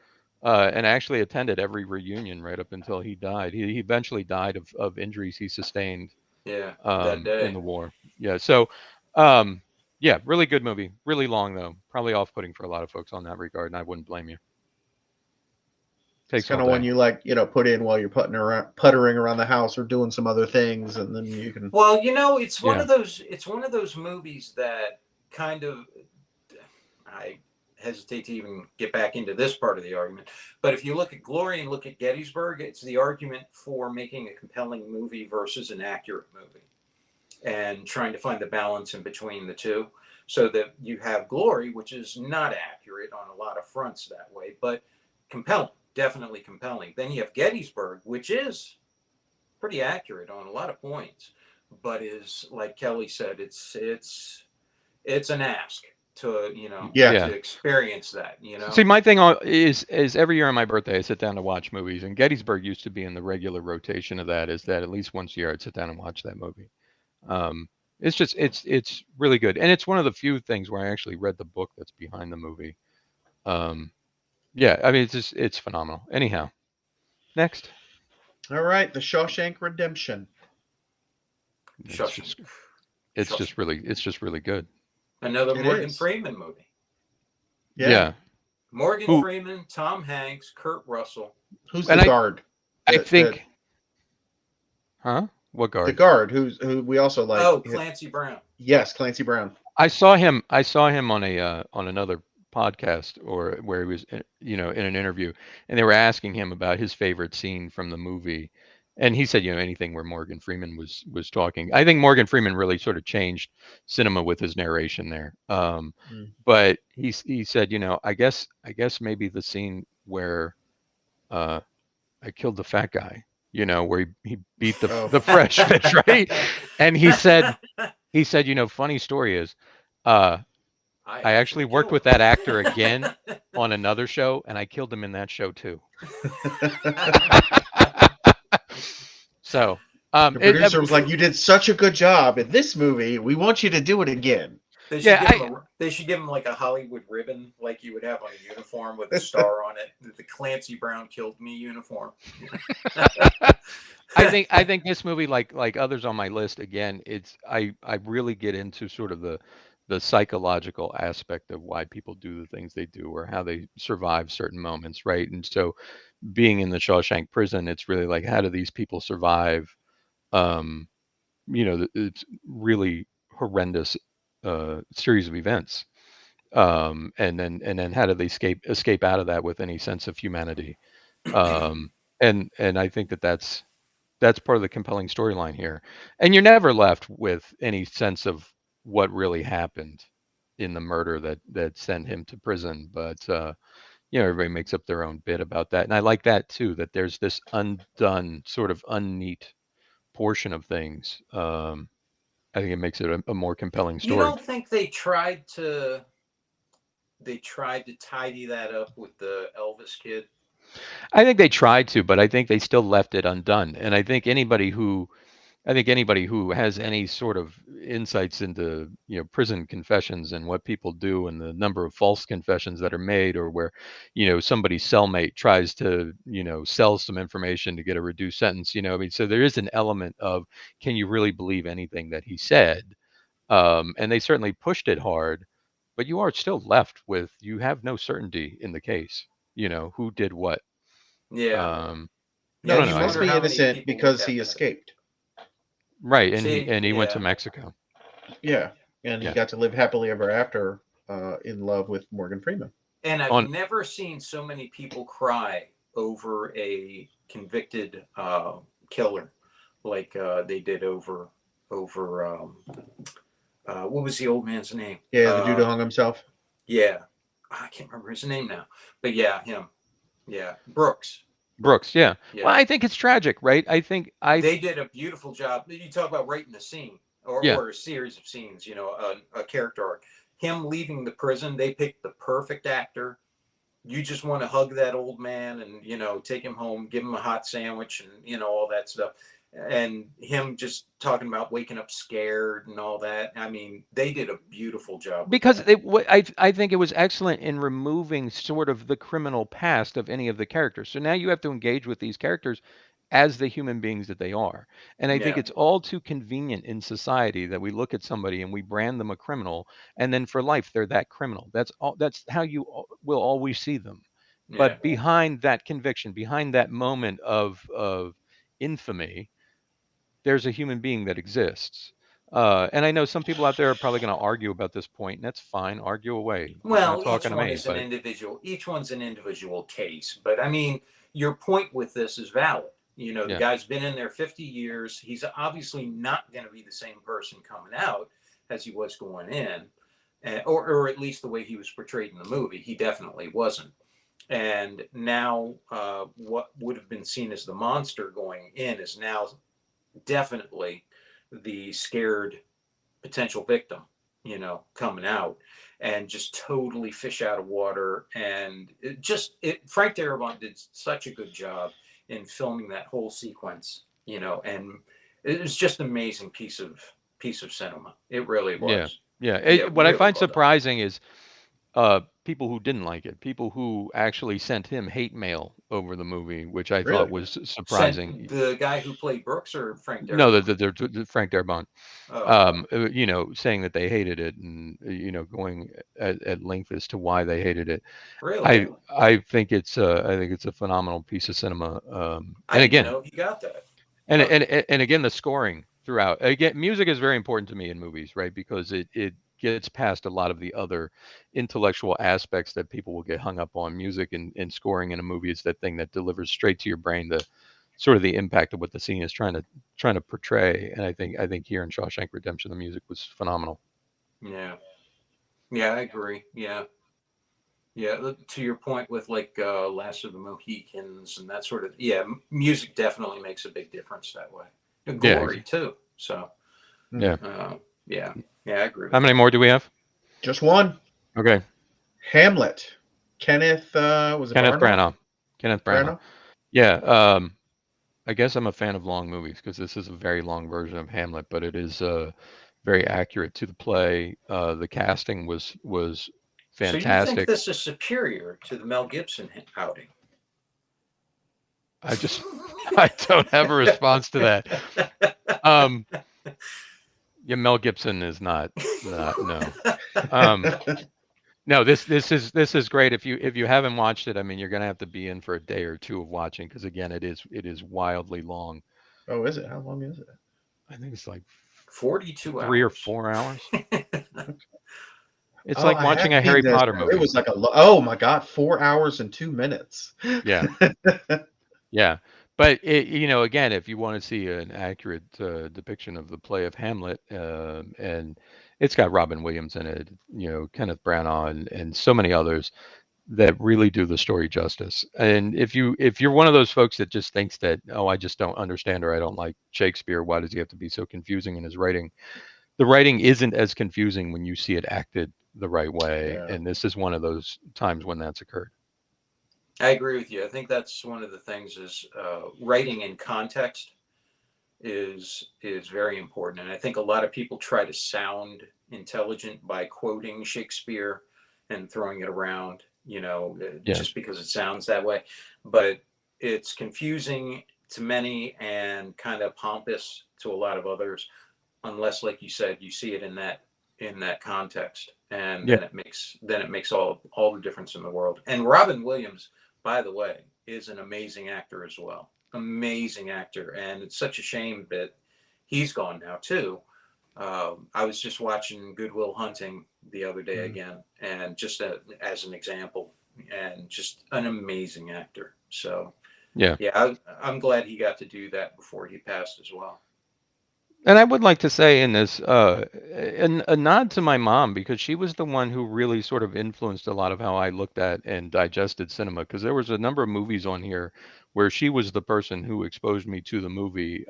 and actually attended every reunion right up until he died. He eventually died of injuries he sustained Yeah. That day. in the war. Yeah. So, yeah, really good movie. Really long though. Probably off-putting for a lot of folks on that regard, and I wouldn't blame you. It's Takes kind all of one day. you put in while you're puttering around the house or doing some other things, and then you can. Well, it's one Yeah. of those. It's one of those movies that kind of. I hesitate to even get back into this part of the argument, but if you look at Glory and look at Gettysburg, it's the argument for making a compelling movie versus an accurate movie, and trying to find the balance in between the two, so that you have Glory, which is not accurate on a lot of fronts that way, but compelling. Definitely compelling. Then you have Gettysburg, which is pretty accurate on a lot of points, but is, like Kelly said, it's an ask to Yeah. to experience that. See, my thing is every year on my birthday, I sit down to watch movies, and Gettysburg used to be in the regular rotation of that. Is that at least once a year I'd sit down and watch that movie. It's just it's really good, and it's one of the few things where I actually read the book that's behind the movie. Yeah, I mean it's phenomenal. Anyhow, next. All right, The Shawshank Redemption. It's Shawshank. just really good. Another It Morgan is. Freeman movie. Yeah. Morgan Who- Freeman, Tom Hanks, Kurt Russell. Who's And the guard? I The- think. Huh? What the guard? guard who we also like. Clancy Brown. Yes, Clancy Brown. I saw him on a on another podcast, or where he was in an interview, and they were asking him about his favorite scene from the movie, and he said anything where Morgan Freeman was talking. I think Morgan Freeman really sort of changed cinema with his narration there. But he said, I guess maybe the scene where I killed the fat guy, where he beat the fresh fish, right? And he said, funny story is, I actually worked killed with him. that actor again on another show, and I killed him in that show too. So, The producer was like, "You did such a good job in this movie. We want you to do it again." They should, Yeah, they should give him like a Hollywood ribbon, like you would have on a uniform with a star on it. The Clancy Brown killed me uniform. I think this movie, like others on my list, again, I really get into sort of the psychological aspect of why people do the things they do, or how they survive certain moments, right? And so, being in the Shawshank prison, it's really like, how do these people survive? It's really horrendous series of events, and then how do they escape out of that with any sense of humanity? And I think that's That's part of the compelling storyline here, and you're never left with any sense of what really happened in the murder that sent him to prison. But everybody makes up their own bit about that, and I like that too. That there's this undone, sort of unneat portion of things. I think it makes it a more compelling You story. don't think they tried to tidy that up with the Elvis kid? I think they tried to, but I think they still left it undone. And I think anybody who has any sort of insights into prison confessions and what people do and the number of false confessions that are made, or where somebody's cellmate tries to sell some information to get a reduced sentence, I mean, so there is an element of, can you really believe anything that he said? And they certainly pushed it hard, but you are still left with, you have no certainty in the case, who did what. Yeah. I No, don't he know. must wonder be how many innocent people because look he at that. escaped. Right, and See, he went to yeah. Mexico. Yeah, and Yeah. he got to live happily ever after in love with Morgan Freeman. And I've On- never seen so many people cry over a convicted killer like they did over what was the old man's name? Yeah, the dude who hung himself. Yeah, I can't remember his name now, but yeah, him. Yeah, Brooks. Yeah. Yeah. Well, I think it's tragic, right? I think They did a beautiful job. You talk about writing a scene Yeah. or a series of scenes, a character arc. Him leaving the prison, they picked the perfect actor. You just want to hug that old man and, take him home, give him a hot sandwich and, all that stuff. And him just talking about waking up scared and all that. I mean, they did a beautiful job. with because that. I think it was excellent in removing sort of the criminal past of any of the characters. So now you have to engage with these characters as the human beings that they are. And I think Yeah. it's all too convenient in society that we look at somebody and we brand them a criminal, and then for life they're that criminal. That's how you will always see them. But Yeah. behind that conviction, behind that moment of infamy, there's a human being that exists. And I know some people out there are probably going to argue about this point, and that's fine. Argue away. You're Well, not each talking to one me, is an but individual. Each one's an individual case. But I mean, your point with this is valid. The Yeah. guy's been in there 50 years. He's obviously not going to be the same person coming out as he was going in, or at least the way he was portrayed in the movie. He definitely wasn't. And now, what would have been seen as the monster going in is now definitely the scared potential victim, coming out, and just totally fish out of water. And Frank Darabont did such a good job in filming that whole sequence, and it was just an amazing piece of cinema. It really was. Yeah. Yeah, What I really find well done. surprising is people who didn't like it, people who actually sent him hate mail over the movie, which I Really? thought was surprising. Sent the guy who played Brooks or Frank Darabont? No, the Frank Darabont. Oh, Saying that they hated it, and going at length as to why they hated it. really? I think it's a phenomenal piece of cinema. I And didn't again, know he got that. and again, the scoring throughout. Again, music is very important to me in movies, right? Because it gets past a lot of the other intellectual aspects that people will get hung up on. Music and scoring in a movie is that thing that delivers straight to your brain the sort of the impact of what the scene is trying to portray. And I think here in Shawshank Redemption, the music was phenomenal. Yeah, I agree. Yeah. To your point with like Last of the Mohicans and that sort of, music definitely makes a big difference that way. And Yeah. Glory too. So Yeah. I agree. How many more do we have? Just one. Okay. Hamlet. Kenneth was it Kenneth Branagh? Branagh. Kenneth Branagh. Branagh? Yeah. I guess I'm a fan of long movies because this is a very long version of Hamlet, but it is very accurate to the play. The casting was So you fantastic. think this is superior to the Mel Gibson outing? I don't have a response to that. Yeah, Mel Gibson is not no. No, this is great. If you haven't watched it, I mean, you're gonna have to be in for a day or two of watching because again, it is wildly long. Oh, is it? How long is it? I think it's like 42 hours. 3 or 4 hours. It's Oh, like I watching a have Harry seen this. Potter movie. It was like oh my god, 4 hours and 2 minutes. Yeah. Yeah. But again, if you want to see an accurate depiction of the play of Hamlet, and it's got Robin Williams in it, Kenneth Branagh, and so many others that really do the story justice. And if you're one of those folks that just thinks that, oh, I just don't understand, or I don't like Shakespeare, why does he have to be so confusing in his writing? The writing isn't as confusing when you see it acted the right way, Yeah. and this is one of those times when that's occurred. I agree with you. I think that's one of the things is writing in context is very important. And I think a lot of people try to sound intelligent by quoting Shakespeare and throwing it around, Yeah. just because it sounds that way. But it's confusing to many and kind of pompous to a lot of others, unless, like you said, you see it in that context, and Yeah. then it makes all the difference in the world. And Robin Williams, by the way, is an amazing actor as well. Amazing actor, and it's such a shame that he's gone now too. I was just watching Good Will Hunting the other day again, and just as an example, and just an amazing actor. So Yeah. I'm glad he got to do that before he passed as well. And I would like to say in this, a nod to my mom, because she was the one who really sort of influenced a lot of how I looked at and digested cinema. Because there was a number of movies on here where she was the person who exposed me to the movie,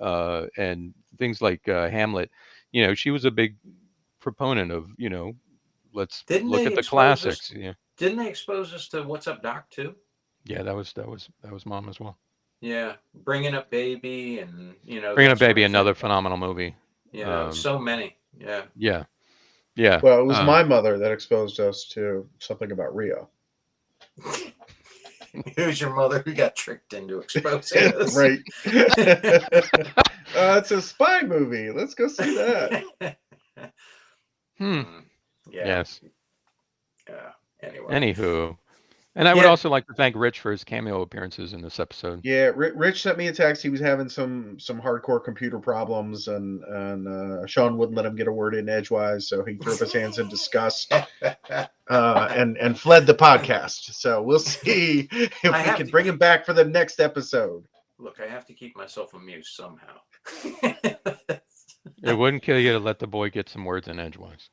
and things like Hamlet. She was a big proponent of, let's Didn't look they at the expose us? classics. Yeah, Didn't they expose us to What's Up, Doc too? yeah, that was mom as well. Yeah, Bringing Up Baby, and Bringing that Up sort Baby, of thing. another phenomenal movie. So many. Yeah. Yeah, yeah. Well, it was my mother that exposed us to something about Rio. Who's your mother who got tricked into exposing us? Right. It's a spy movie. Let's go see that. Hmm. Yeah. Yes. Yeah. Anyway. Anywho, and I would also like to thank Rich for his cameo appearances in this episode. Yeah, Rich sent me a text. He was having some hardcore computer problems, and Sean wouldn't let him get a word in edgewise, so he threw up his hands in disgust and fled the podcast. So we'll see if we can bring him back for the next episode. Look, I have to keep myself amused somehow. It wouldn't kill you to let the boy get some words in edgewise.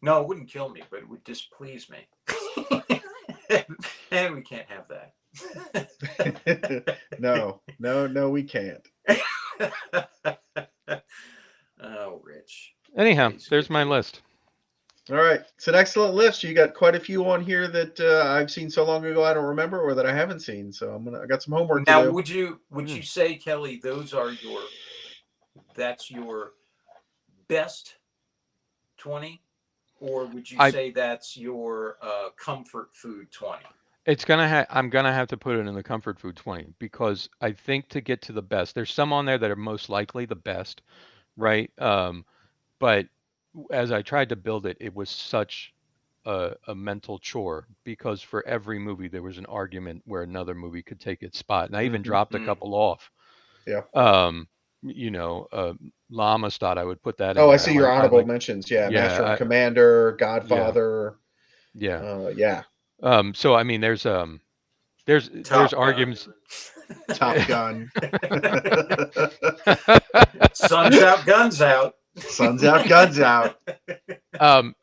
No, it wouldn't kill me, but it would displease me. And we can't have that. No, we can't. Oh, Rich. Anyhow, there's my list. All right, it's an excellent list. You got quite a few on here that I've seen so long ago I don't remember, or that I haven't seen. So I got some homework now, to do. would you say, Kelly, that's your best 20? Or would you say that's your comfort food 20? I'm gonna have to put it in the comfort food 20, because I think to get to the best, there's some on there that are most likely the best, right? But as I tried to build it, it was such a mental chore, because for every movie there was an argument where another movie could take its spot, and I even dropped a couple off. Yeah. La Amistad, I would put that in. Oh, I see your honorable mentions. Yeah, Master and Commander, Godfather. Yeah. Yeah. So I mean, there's arguments. Top Gun. Sun's out, guns out. Sun's out, guns out.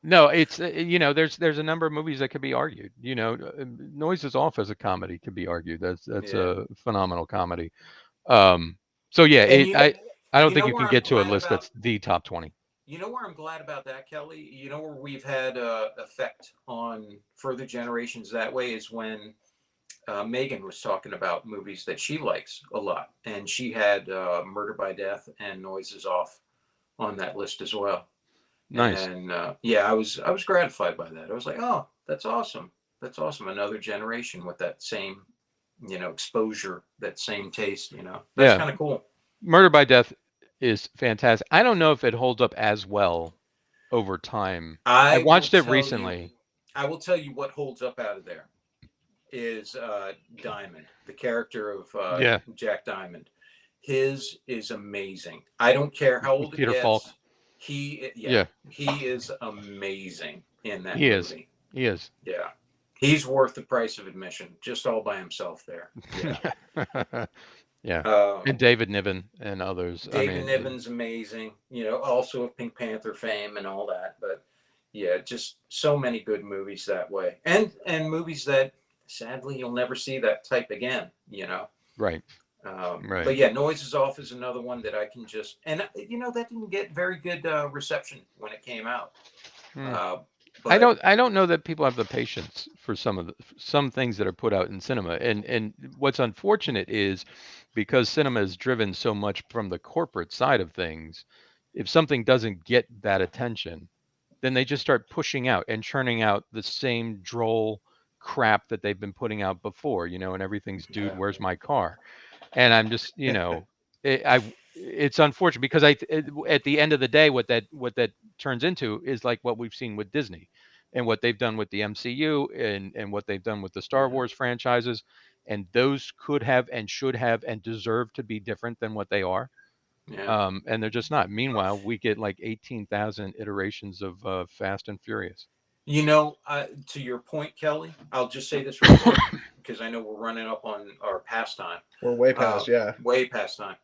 No, it's there's a number of movies that could be argued. Noises Off as a comedy could be argued. That's a phenomenal comedy. So yeah, I don't think you can get to a list that's the top 20. You know where I'm glad about that, Kelly? You know where we've had effect on further generations that way is when Megan was talking about movies that she likes a lot, and she had Murder by Death and Noises Off on that list as well. Nice. And I was gratified by that. I was like, oh, that's awesome. That's awesome. Another generation with that same, exposure, that same taste. That's kind of cool. Murder by Death is fantastic. I don't know if it holds up as well over time. I watched it recently. I will tell you what holds up out of there is Diamond, the character of Jack Diamond. His is amazing. I don't care how old Peter it gets. Falk. He is amazing in that movie. He is. Yeah. He's worth the price of admission, just all by himself there. Yeah. Yeah. And David Niven and others. David Niven's amazing, also of Pink Panther fame and all that. But yeah, just so many good movies that way, and movies that sadly you'll never see that type again. Right. Right. But yeah, Noise is Off is another one that I can just, and that didn't get very good reception when it came out. I don't know that people have the patience for some things that are put out in cinema. And what's unfortunate is because cinema is driven so much from the corporate side of things, if something doesn't get that attention, then they just start pushing out and churning out the same droll crap that they've been putting out before, and everything's dude, where's my car? And I'm just, it's unfortunate because at the end of the day, what that turns into is like what we've seen with Disney and what they've done with the MCU and what they've done with the Star Wars franchises. And those could have and should have and deserve to be different than what they are. Yeah. And they're just not. Meanwhile, we get like 18,000 iterations of Fast and Furious. To your point, Kelly, I'll just say this real quick because I know we're running up on our past time. We're way past, yeah. Way past time.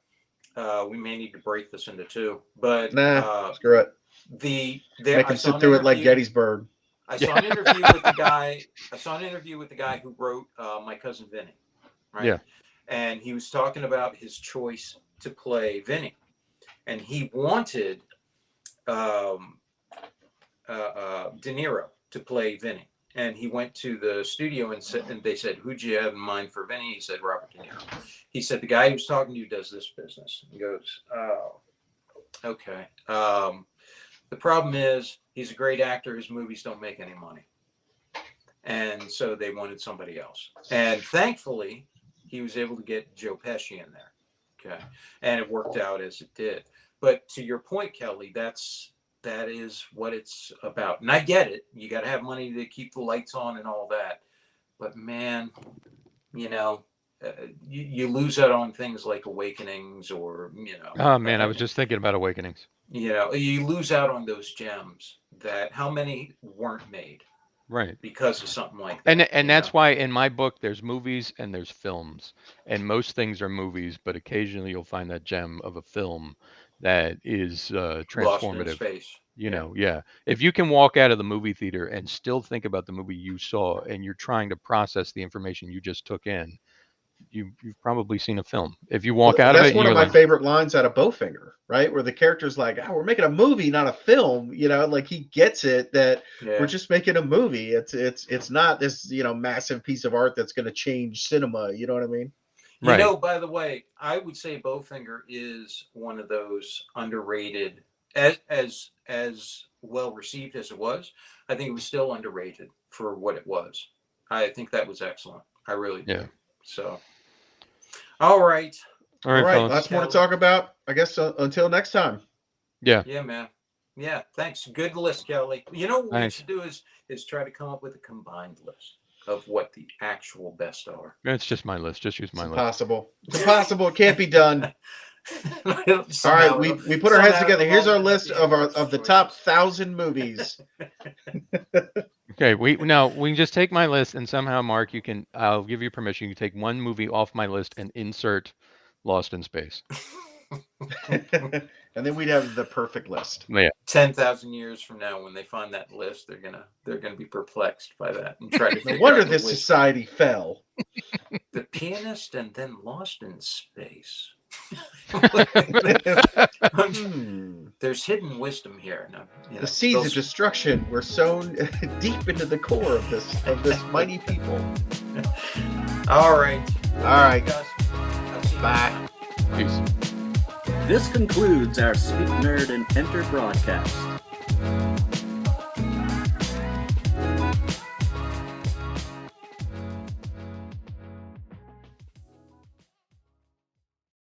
We may need to break this into two, but screw it. Make them sit through it like Gettysburg. I saw an interview with the guy. I saw an interview with the guy who wrote My Cousin Vinny. Right? Yeah. And he was talking about his choice to play Vinny, and he wanted De Niro to play Vinny. And he went to the studio and they said, who'd you have in mind for Vinny? He said, Robert De Niro. He said, the guy he was talking to does this business. He goes, oh, okay. The problem is he's a great actor. His movies don't make any money. And so they wanted somebody else. And thankfully, he was able to get Joe Pesci in there. Okay. And it worked out as it did. But to your point, Kelly, that is what it's about. And I get it. You got to have money to keep the lights on and all that. But man, you lose out on things like Awakenings or, Oh man, I was just thinking about Awakenings. You lose out on those gems that how many weren't made. Right. Because of something like that. And that's why in my book there's movies and there's films. And most things are movies, but occasionally you'll find that gem of a film that is transformative. Lost in space. Yeah. If you can walk out of the movie theater and still think about the movie you saw and you're trying to process the information you just took in, you've probably seen a film. If you walk out of it, that's one of my favorite lines out of Bowfinger, right? Where the character's like, "Oh, we're making a movie, not a film." Like he gets it that we're just making a movie. It's not this massive piece of art that's going to change cinema. You know what I mean? Right. By the way, I would say Bowfinger is one of those underrated, as well received as it was. I think it was still underrated for what it was. I think that was excellent. I really do. Yeah. So, all right. All right. Lots more to talk about. I guess until next time. Yeah. Yeah, man. Yeah. Thanks. Good list, Kelly. What we should do is try to come up with a combined list of what the actual best are. It's just my list. Just use my list. Impossible. It's impossible. It can't be done. All right. We put our heads together. Here's our list of the top 1,000 movies. Okay, we can just take my list and somehow, Mark, I'll give you permission. You can take one movie off my list and insert Lost in Space. And then we'd have the perfect list. Yeah. 10,000 years from now, when they find that list, they're gonna be perplexed by that and try to figure No wonder out this society fell. The Pianist and then Lost in Space. There's hidden wisdom here. The seeds of destruction were sown deep into the core of this mighty people. All right. Guys. Bye. Peace. This concludes our Speak Nerd and Enter broadcast.